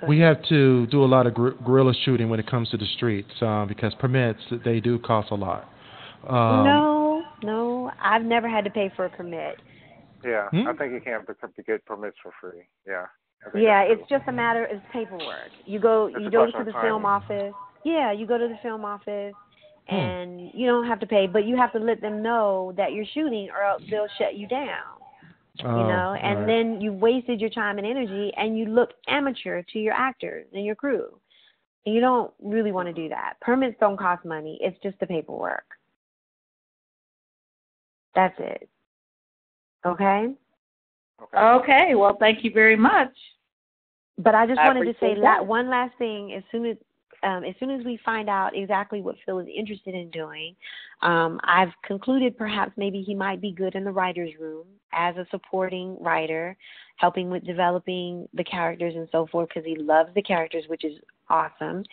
we have to do a lot of guerrilla shooting when it comes to the streets, because permits, they do cost a lot. No, I've never had to pay for a permit. Yeah, I think you can't get permits for free. Yeah. Yeah, it's just a matter of paperwork. You go to the film office. Yeah, you go to the film office, and you don't have to pay, but you have to let them know that you're shooting, or else they'll shut you down. You know, and then you wasted your time and energy, and you look amateur to your actors and your crew. And you don't really want to do that. Permits don't cost money. It's just the paperwork. That's it. Okay? Okay. Well, thank you very much. But I just wanted to say one last thing. As soon as as soon as we find out exactly what Phil is interested in doing, I've concluded perhaps maybe he might be good in the writer's room as a supporting writer, helping with developing the characters and so forth, because he loves the characters, which is awesome.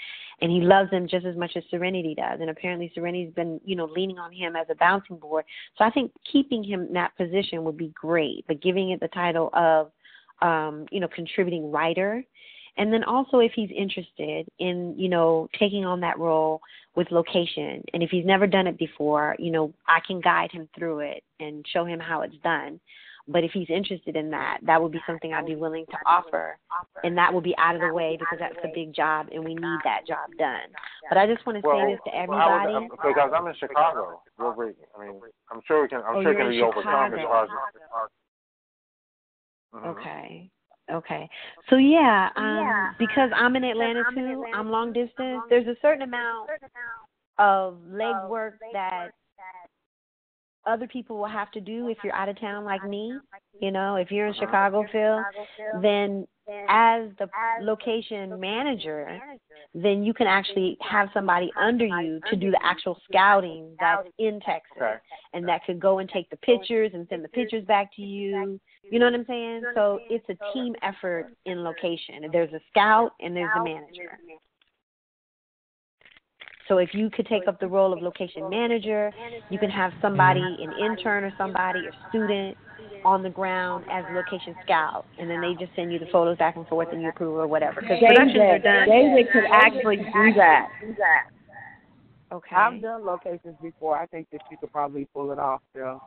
And he loves them just as much as Serenity does. And apparently Serenity's been, leaning on him as a bouncing board. So I think keeping him in that position would be great, but giving it the title of, contributing writer. And then also if he's interested in, taking on that role with location, and if he's never done it before, I can guide him through it and show him how it's done. But if he's interested in that, that would be something I'd be willing to offer, and that will be out of the way because that's a big job, and we need that job done. But I just want to say this to everybody. Because I'm in Chicago. I'm sure it can. I'm sure it can be overcome as far as. Okay. So because I'm in Atlanta too, I'm long distance. There's a certain amount of legwork that other people will have to do if you're out of town like me. If you're in Chicago, Phil, then as the location manager, then you can actually have somebody under you to do the actual scouting that's in Texas. Okay. And that could go and take the pictures and send the pictures back to you. You know what I'm saying? So it's a team effort in location. There's a scout and there's a manager. So if you could take up the role of location manager, you can have somebody, an intern or somebody, a student on the ground as a location scout, and then they just send you the photos back and forth and you approve or whatever. Because productions are done. David could actually do that. Okay. I've done locations before. I think that you could probably pull it off, Phil.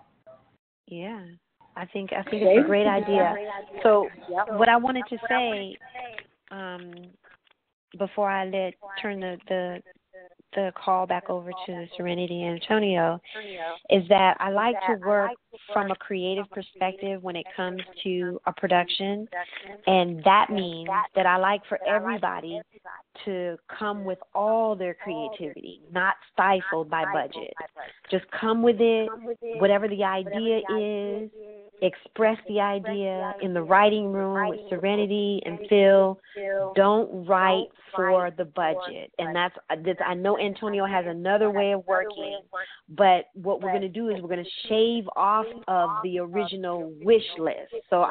Yeah. I think it's a great idea. So what I wanted to say before I turn the call back over to Serenity and Antonio is that I like to work from a creative perspective when it comes to a production, and that means that I like for everybody to come with all their creativity, not stifled by budget. Just come with it, whatever the idea is, express the idea in the writing room with Serenity and Phil. Don't write for the budget. And that's I know Antonio has another way of working, but what we're going to do is we're going to shave off of the original wish list. So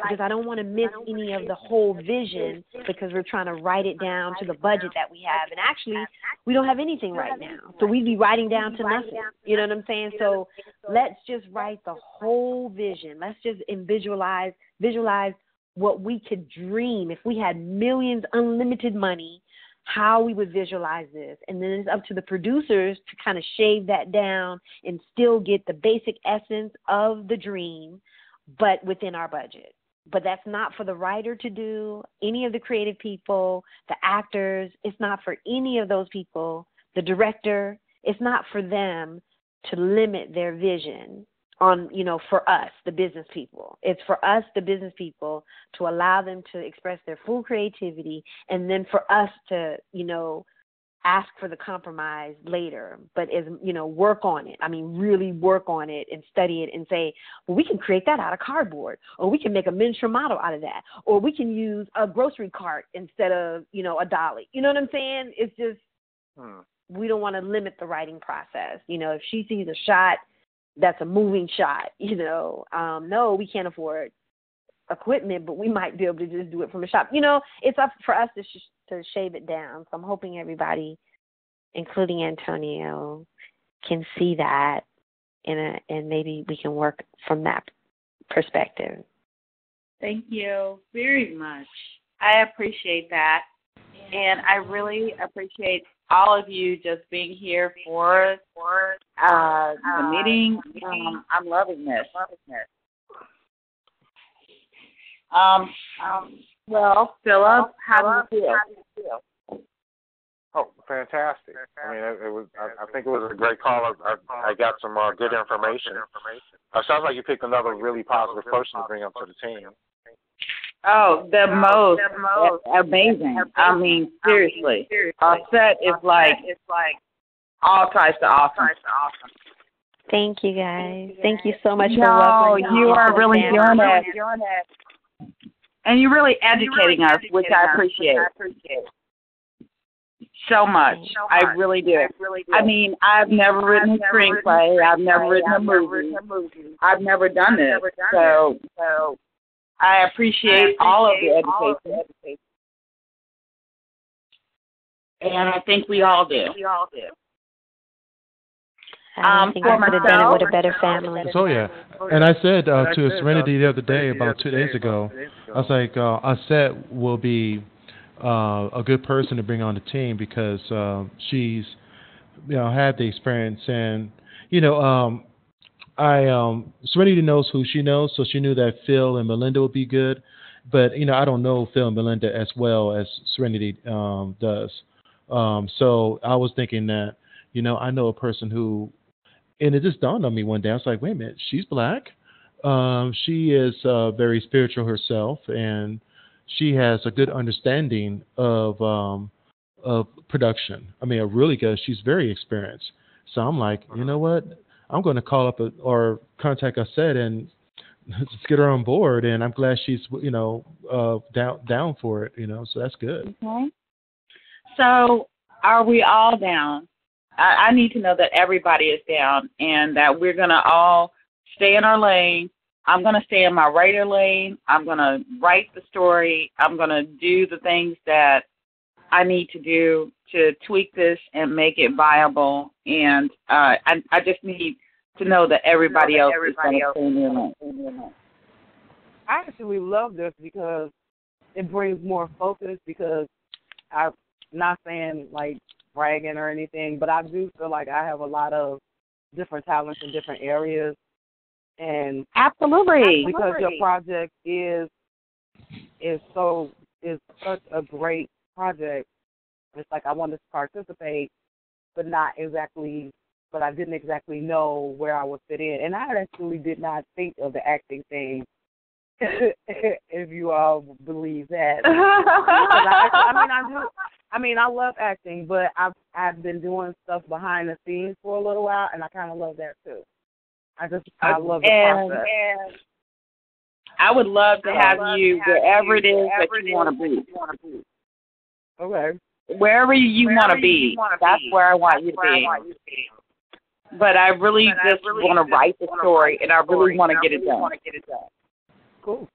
because I don't want to miss any of the whole vision because we're trying to write it down to the budget that we have. And actually, we don't have anything right now. So we'd be writing down to nothing. You know what I'm saying? So let's just write the whole vision. Let's just visualize what we could dream if we had millions, unlimited money, how we would visualize this. And then it's up to the producers to kind of shave that down and still get the basic essence of the dream, but within our budget. But that's not for the writer to do, any of the creative people, the actors. It's not for any of those people, the director. It's not for them to limit their vision on, for us, the business people. It's for us, the business people, to allow them to express their full creativity, and then for us to, ask for the compromise later, but work on it. I mean, really work on it and study it and say, well, we can create that out of cardboard, or we can make a miniature model out of that, or we can use a grocery cart instead of, a dolly. You know what I'm saying? It's just, we don't want to limit the writing process. If she sees a shot that's a moving shot, no, we can't afford equipment, but we might be able to just do it from a shop. It's up for us to shave it down. So I'm hoping everybody, including Antonio, can see that and maybe we can work from that perspective. Thank you very much. I appreciate that. And I really appreciate all of you just being here for the meeting. I'm loving this. Well, Philip, how do you feel? Oh, fantastic! I mean, it was. I think it was a great call. I got some good information. Sounds like you picked another really positive person to bring up to the team. Oh, the most amazing. I mean, seriously. Our set is like all types of awesome. Thank you, guys. Thank you so much for welcoming me. No, you are really doing it. And you're really educating us, which I appreciate. so much. I really do. I mean, I've never written a screenplay. I've never written a movie. I've never done this. So I appreciate all of the education. And I think we all do. I think I could have done it with a better family. So yeah, and I said to Serenity the other day, about 2 days ago, I was like, Aset will be a good person to bring on the team because she's, had the experience, and Serenity knows who she knows, so she knew that Phil and Melinda would be good, but I don't know Phil and Melinda as well as Serenity does. So I was thinking that I know a person who. And it just dawned on me one day. I was like, wait a minute, she's black. She is very spiritual herself, and she has a good understanding of production. I mean, really good. She's very experienced. So I'm like, you know what? I'm going to call up or contact Aset and let's get her on board. And I'm glad she's, down for it. So that's good. Okay. So are we all down? I need to know that everybody is down and that we're going to all stay in our lane. I'm going to stay in my writer lane. I'm going to write the story. I'm going to do the things that I need to do to tweak this and make it viable. And I just need to know that everybody else is going to stay in their lane. I actually love this because it brings more focus because I'm not saying like bragging or anything, but I do feel like I have a lot of different talents in different areas, and absolutely because your project is such a great project. It's like I wanted to participate, but I didn't exactly know where I would fit in, and I actually did not think of the acting thing. If you all believe that, I love acting, but I've been doing stuff behind the scenes for a little while, and I kind of love that too. I love the process. And I would love to have you wherever it is that you want to be. Okay. Wherever you want to be, that's where I want you to be. But I really just want to write the story, and I really want to get it done. Cool.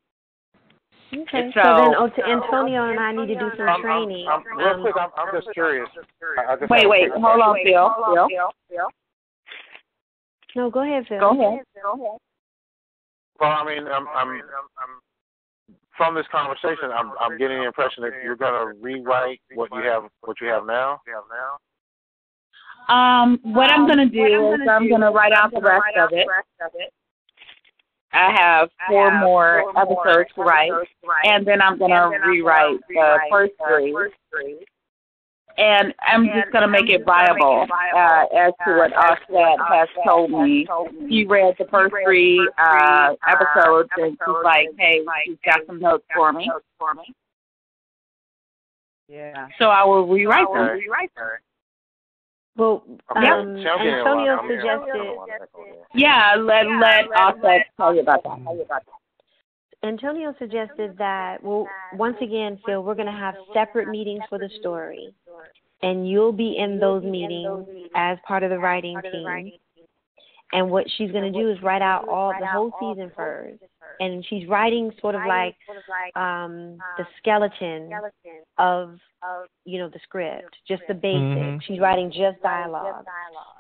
Okay, so then Antonio and I need to do some training. Real quick, I'm just curious. Wait, hold on, Phil. No, go ahead, Phil. Go ahead. Well, I mean, I'm from this conversation, I'm getting the impression that you're going to rewrite what you have now. What I'm going to do is I'm going to write out the rest of it. I have 4 more episodes to write, and then I'm going to rewrite the first 3. And I'm just going to make it viable as to what Aset has told me. He read the first 3 episodes, and she's like, hey, she's got some notes for me. Yeah. So I will rewrite them. Well, Antonio suggested. Yeah, let Aset tell you about that. Antonio suggested that, well, once again, Phil, we're going to have separate meetings for the story, and you'll be in those meetings as part of the writing team. And what she's going to do is write out the whole season first. And she's writing sort of like the skeleton of, the script, just the basics. Mm-hmm. She's writing just dialogue.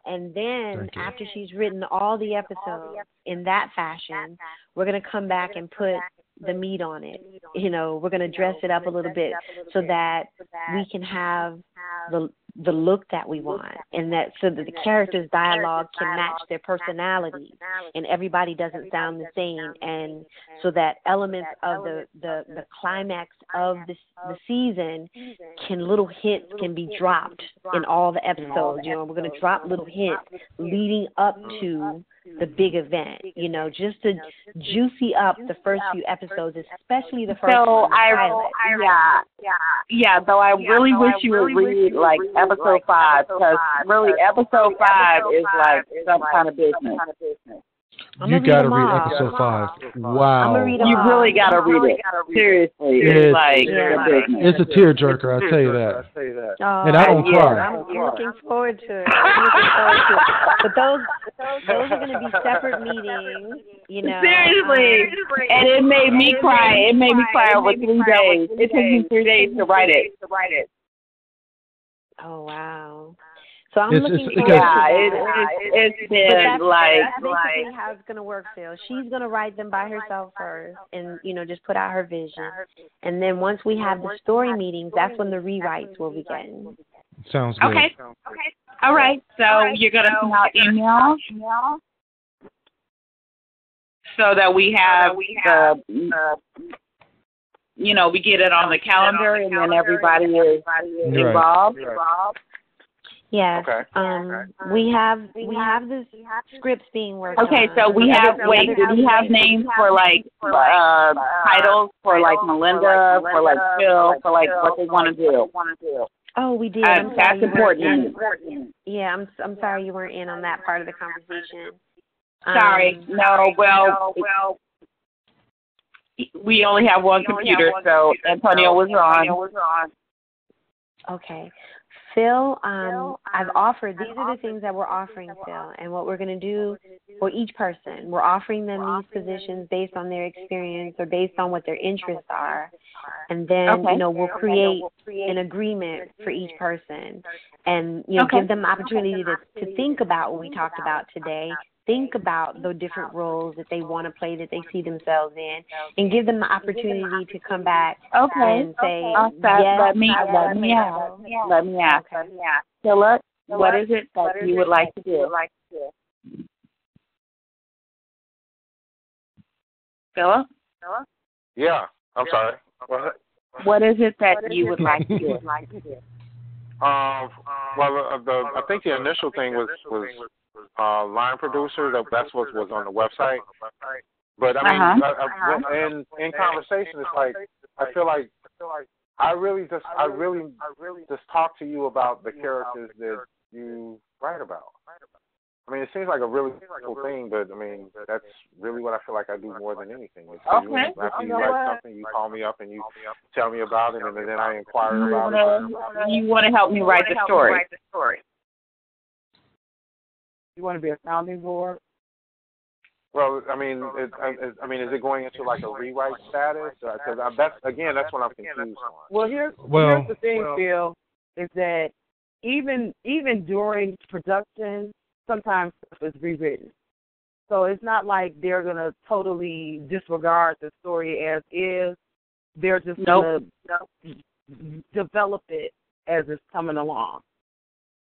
And then after she's written all the episodes in that fashion, we're going to come back and put the meat on it. We're going to dress it up a little bit so that we can have the look that we want, and that so that the characters' dialogue can match their personality, and everybody doesn't sound the same, and so that elements of the climax of the season little hits can be dropped in all the episodes. We're going to drop little hits leading up to the big event, just to juicy up the first few episodes, especially the first one. Though I really wish you would read like episode 5, because really episode 5 is like some kind of business. You gotta read episode 5. Wow. I'm gonna read them You all. really gotta read it. Seriously, it's like a business. It's a tearjerker, I'll tell you that. Oh, And I don't cry. I'm looking forward to it. I'm looking forward to it. But those are going to be separate meetings, you know. Seriously, and it made me cry. It made me cry over 3 days. It took me 3 days to write it. Oh wow. So I'm It's looking forward because- to that. It's But been that's like basically how it's going to work, Phil. She's going to write them by herself first and, you know, just put out her vision. And then once we have the story meetings, that's when the rewrites will begin. Sounds good. okay. All right. So you're gonna send out emails so that we have the you know, we get it on the calendar and then everybody is involved. Yes. Okay. We have the scripts being worked Okay, on. so we have do we have names for like titles for like Melinda, for like Phil, for like what they want to do? Oh, we did. I'm sorry That's you weren't in. important. Yeah, I'm sorry you weren't in on that part of the conversation. Sorry. No, well, we only have one computer, so Antonio was on. Okay. Phil, I've offered, these are the things that we're offering, Phil, and what we're going to do for each person. We're offering them these positions based on their experience or based on what their interests are. And then, you know, we'll create an agreement for each person and, you know, give them the opportunity to think about what we talked about today, think about the different roles that they want to play, that they see themselves in, and give them the opportunity to come back and say, yes, let me ask. Philip, what is it that you would like to do? Philip? Yeah, I'm sorry. What is it that you would like to do? Well, I think the initial thing was line producer. That's what was on the website. But I mean, in conversation, it's like I feel like I really just talk to you about the characters that you write about. I mean, it seems like a really cool thing, but I mean, that's really what I feel like I do more than anything. It's after you write something, you call me up and you tell me about it, and then I inquire about it. You want to help me write the story. You want to be a sounding board? Well, I mean, is it going into like a rewrite status? Because that's what I'm confused on. Well, here's the thing, Phil, is that even during production, sometimes stuff is rewritten. So it's not like they're going to totally disregard the story as is. They're just going to develop it as it's coming along.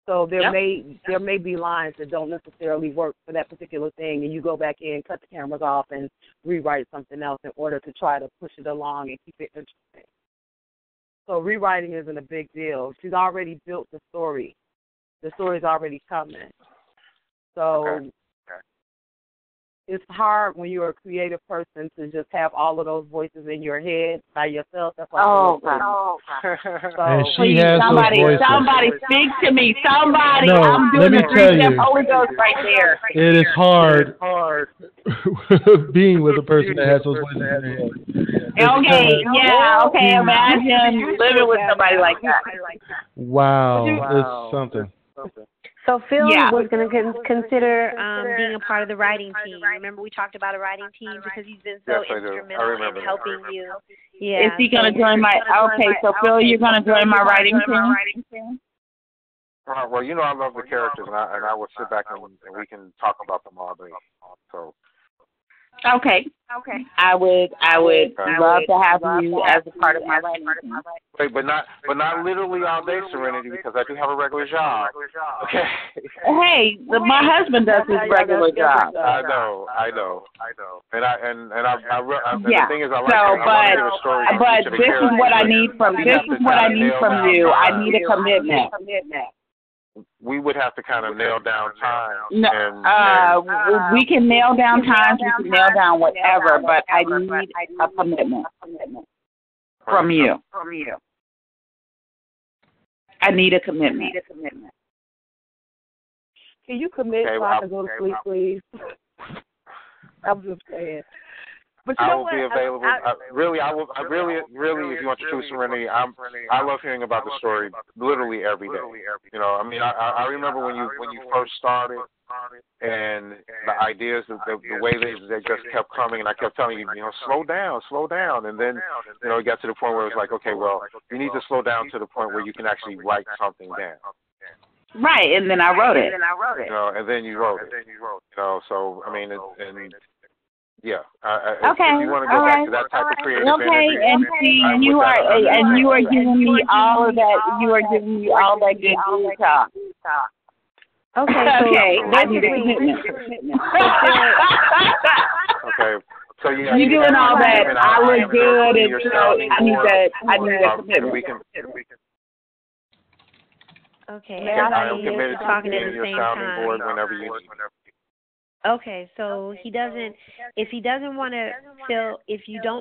So there may be lines that don't necessarily work for that particular thing, and you go back in, cut the cameras off, and rewrite something else in order to try to push it along and keep it interesting. So rewriting isn't a big deal. She's already built the story. The story's already coming. So it's hard when you're a creative person to just have all of those voices in your head by yourself. That's why. And she has somebody, those voices. Somebody speak to me. Somebody. No, I'm doing let me the tell three-step you. Holy Ghost right there. It is hard being with a person that has those voices in their head. Okay, imagine living with somebody like that. Wow, it's something. So Phil was going to consider being a part of the writing team. Remember we talked about a writing team because he's been so instrumental in helping you. Yeah. Is he going to join my? Okay, so Phil, you're going to join my writing team. Well, you know I love the characters, and I will sit back and we can talk about them all day. So. Okay. I would love to have you as a part of my writing team. Wait, but not literally all day, Serenity, because I do have a regular job. Okay. Hey, my husband does his regular job. I know. And the thing is, I like but this is what I need from you. I need a commitment. We would have to kind of nail down time. We can nail down times. We can nail down whatever, but I need a commitment from you. I need a commitment. Can you commit so I can go to sleep, please? I'm just saying. But you I know will what? be available. I really, if you want to choose Serenity, I love hearing about the story literally every day. You know, I mean, I remember when you first started, and the ideas, the way they just kept coming, and I kept telling you, slow down, and then, it got to the point where it was like, okay, well, you need to slow down to the point where you can actually write something down. Right, and then I wrote it. And then you wrote it. So I mean, yeah. Okay. If you want to go back to that type of creative energy, and see, you are giving me all of that. You are giving me all that good talk. Okay. I need a commitment. Okay. So yeah, you're doing all that. I look good, and I need that. I need that commitment. Okay. I am committed to being your sounding board whenever you need. Okay, so if you don't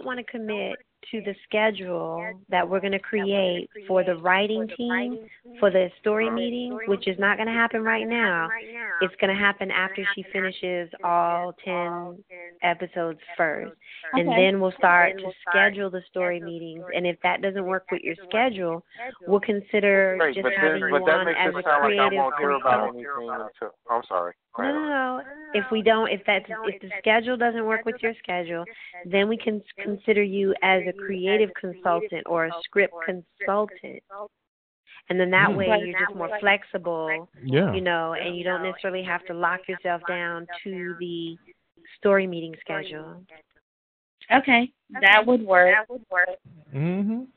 want to commit to the schedule that we're going to create for the writing team, for the story meeting, which is not going to happen right now, it's going to happen after she finishes all 10 episodes first. And then we'll start to schedule the story meetings. And if that doesn't work with your schedule, we'll consider just having you on as a creative consultant. I'm sorry. No. If the schedule doesn't work with your schedule, then we can consider you as a creative consultant or a script consultant. And then that way you're just more flexible, and you don't necessarily have to lock yourself down to the story meeting schedule. Okay, that would work. Mhm.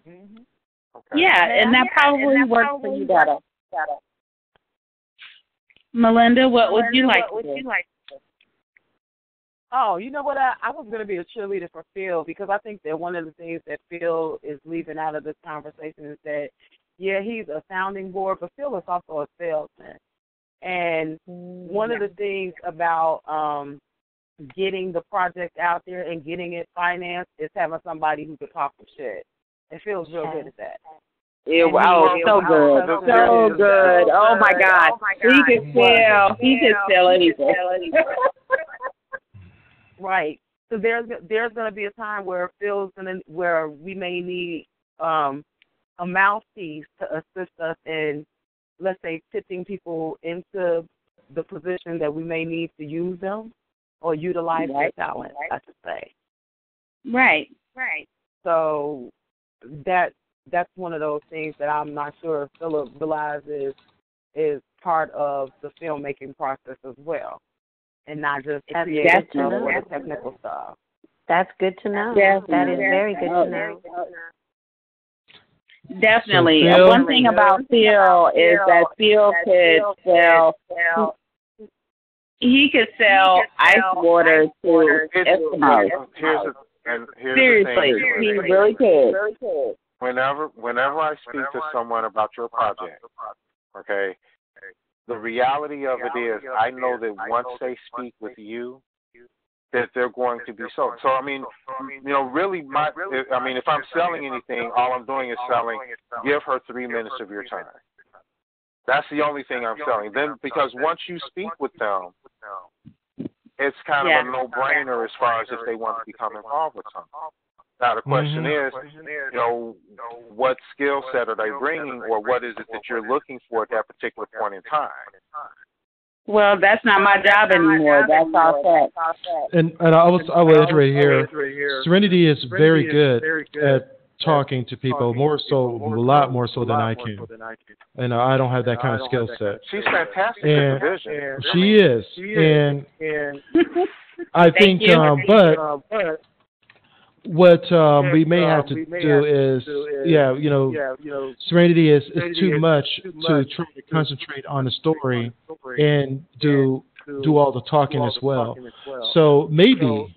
Yeah, and that probably works for you better. Melinda, what would you like to do? Oh, you know what? I was going to be a cheerleader for Phil, because I think that one of the things that Phil is leaving out of this conversation is that, yeah, he's a sounding board, but Phil is also a salesman. And one of the things about getting the project out there and getting it financed is having somebody who can talk some shit. And Phil's real good at that. So good. So good. Oh, my God. He can sell anything. Right. So there's going to be a time where where we may need a mouthpiece to assist us in, let's say, tipping people into the position that we may need to use them or utilize their talent, I should say. Right. So that's one of those things that I'm not sure if Philip realizes is part of the filmmaking process as well, and not just the creative or the technical stuff. That's good to know. That is very good to know. Definitely. So one thing about Phil is that Phil could sell. He could sell ice water to Eskimos. Seriously, he really could. Whenever I speak to someone about your project, okay, the reality of it is I know that once they speak with you, that they're going to be sold. So, I mean, really, if I'm selling anything, all I'm doing is selling, give her 3 minutes of your time. That's the only thing I'm selling. Then, because once you speak with them, it's kind of a no-brainer as far as if they want to become involved with something. Now, the question is, what skill set are they bringing, or what is it that you're looking for at that particular point in time? Well, that's not my job anymore. That's all set. And I will iterate here. Serenity is very good at talking to people, a lot more so than I can. And I don't have that kind of skill set. She's fantastic at the vision. She is. And I think, but what we may have to do is, Serenity is too much to try to concentrate on the story and do all the talking as well. So maybe,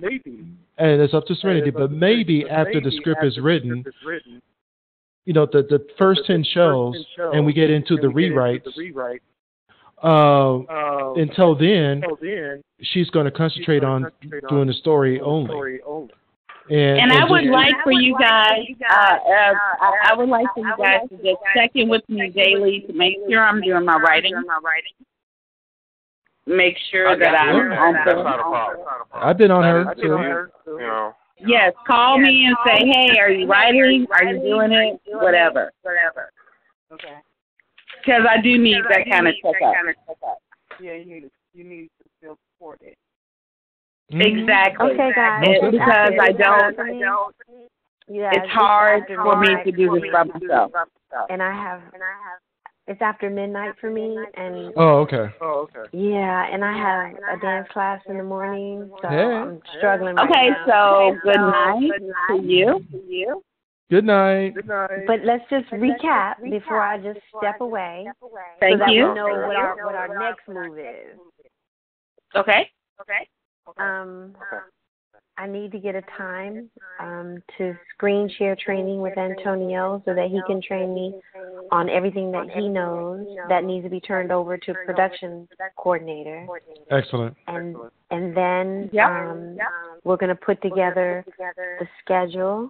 and it's up to Serenity, but maybe after the script is written, the first 10 shows, and we get into the rewrites, until then, she's going to concentrate on doing the story only. And I would like for you guys, I would like for you guys to just check in with me daily to make sure I'm doing my writing. make sure that I'm on That's not a problem. I've been on her too. You know. Yes, call me and say, hey, are you writing? Are you doing it? Whatever. Okay. Because I do need that kind of checkup. Yeah, you need to feel supported. Exactly. Okay, guys. Because I don't. Yeah, It's hard for me to do this by myself. And I have. It's after midnight for me, and Oh, okay. yeah, and I have a dance class in the morning, so Hey. I'm struggling. Right Okay, now. so good night to you. Good night. But let's just recap before I just step away, Thank so that you. we know what our next move is. Okay. I need to get a time to screen share training with Antonio so that he can train me on everything that he knows that needs to be turned over to production coordinator. Excellent. And then we're going to put together the schedule.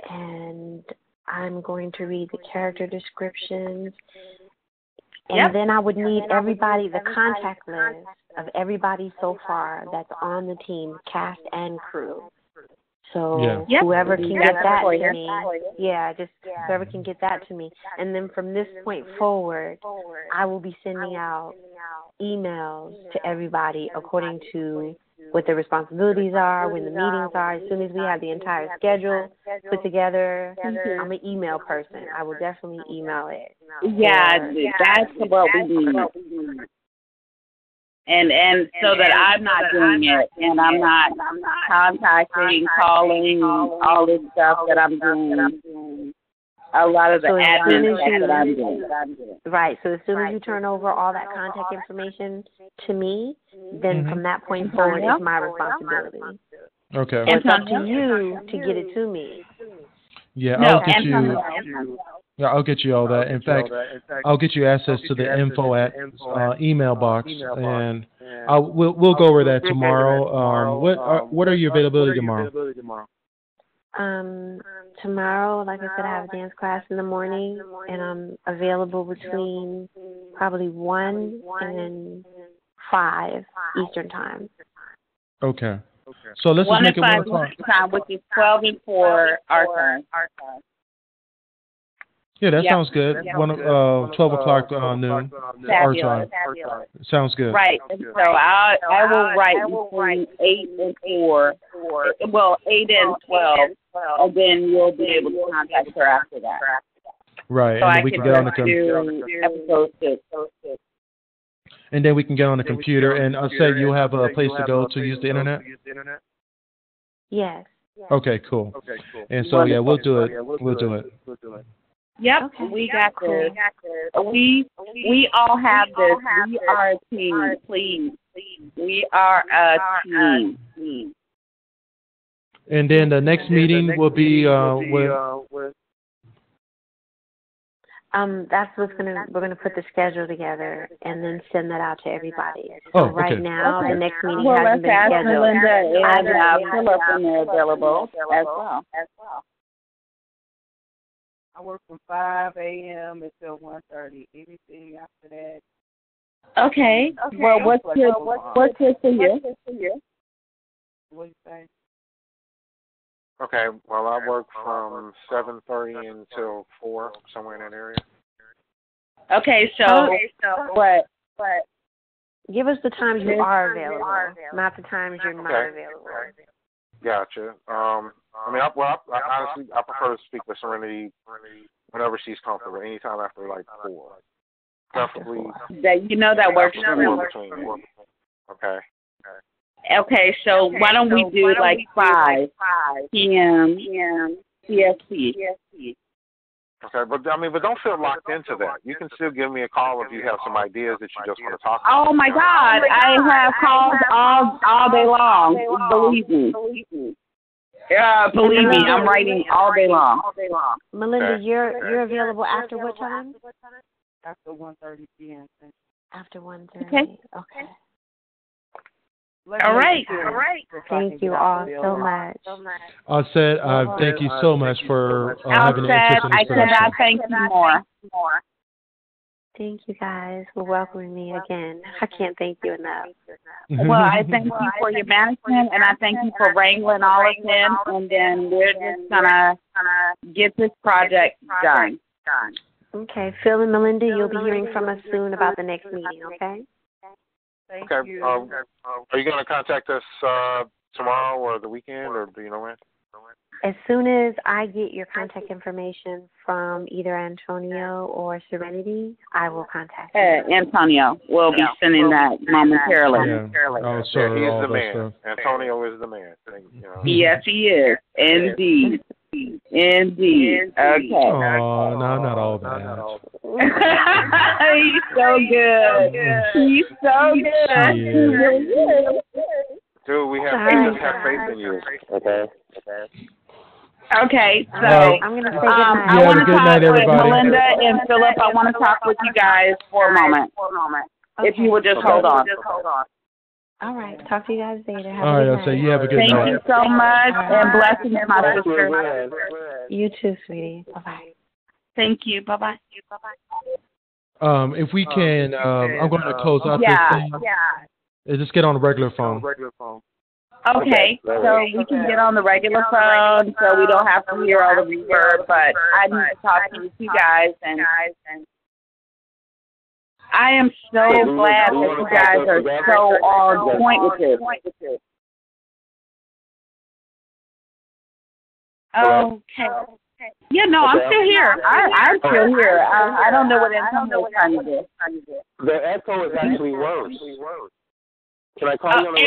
And I'm going to read the character descriptions. And then I would need everybody, the contact list of everybody so far that's on the team, cast and crew. So whoever can get that to me, just whoever can get that to me. And then from this point forward, I will be sending out emails to everybody according to what their responsibilities are, when the meetings are. As soon as we have the entire schedule put together, I'm an email person. I will definitely email it. Yeah, that's what we need. And so that I'm not doing it, and I'm not contacting, calling, all this stuff that I'm doing. A lot of the admin stuff that I'm doing. Right. So as soon as you turn over all that contact information to me, then from that point forward, it's my responsibility. Okay. And it's up to you to get it to me. Yeah, I'll get you. Yeah, I'll get you all that. In fact, I'll get you access to the info at email box, and we'll go over that tomorrow. What are your availability tomorrow? Tomorrow, like I said, I have a dance class in the morning, and I'm available between probably 1 and 5 Eastern time. Okay. So let's just make it 1 o'clock. Time, which is 12 and 4 our time. Yeah, that sounds good. 12 o'clock noon our time. Sounds good. Right. So I will write between 8 and 4. Well, 8 and 12, and then you'll be able to contact her after that. Right, so and then we can get on the computer. Episode 6. And then we can get on the computer, and I'll say you have a place to go to use the internet? Yes. Okay, cool. And so, we'll do it. We'll do it. Yep, we got this. We all have this. We are a team, please. We are a team. And then the next meeting will be with. That's what's we're gonna put the schedule together and then send that out to everybody. So right now, the next meeting hasn't hasn't been scheduled. Melinda and Philip when they're available as well. I work from 5 a.m. until 1:30. Anything after that. Okay. Well, what's good for you? What do you say? Okay. Well, I work from 7:30 until 4, somewhere in that area. Okay. So what? Give us the times you are available, not the times you're not available. Gotcha. I honestly, I prefer to speak with Serenity whenever she's comfortable, anytime after like 4. Preferably. That works for me. Okay. Okay, so why don't we do like 5 p.m. CST? Okay, but don't feel locked into that. You can still give me a call if you have some ideas that you just want to talk about. Oh my God, I have calls all day long. Believe me. Believe me, I'm writing all day long. Melinda, you're available after what time? After 1:30 p.m. After 1:30. Okay. All right. Thank you all so much. Said, thank you so much for having an interest in this I cannot thank you more. Thank you guys for welcoming me again. I can't thank you enough. Well, I thank you for your management, and I thank you for wrangling all of them, and then we're just going to get this project done. Okay. Phil and Melinda, you'll be hearing from us soon about the next meeting, okay? Okay. Are you going to contact us tomorrow or the weekend, or do you know when? As soon as I get your contact information from either Antonio or Serenity, I will contact you. Antonio will be sending that momentarily. Oh, sure. He is the man. Antonio is the man. You know. Yes, he is. Indeed. Indeed. Okay. Oh, no, not all that. He's so good. He's so good. Dude, we just have faith in you. Okay. Okay, so I'm going to say good night. I want to talk with everybody. Melinda and Philip. I want to talk with you guys for a moment. If you would just hold on. All right. Talk to you guys later. Have All a right, good I'll say night. you have a good Thank night. you so much, and blessings, my sister. You too, sweetie. Bye-bye. Thank you. Bye-bye. If we can, I'm going to close out this thing. Just get on the regular phone. Okay, so we can get on the regular phone so we don't have to hear all the reverb, but I need to talk to you guys, and I am so glad that you guys are so on point with this. Okay. Yeah, no, I'm still here. I'm still here. I don't know what Antonio is trying to do. The echo is actually worse. Can I call you on the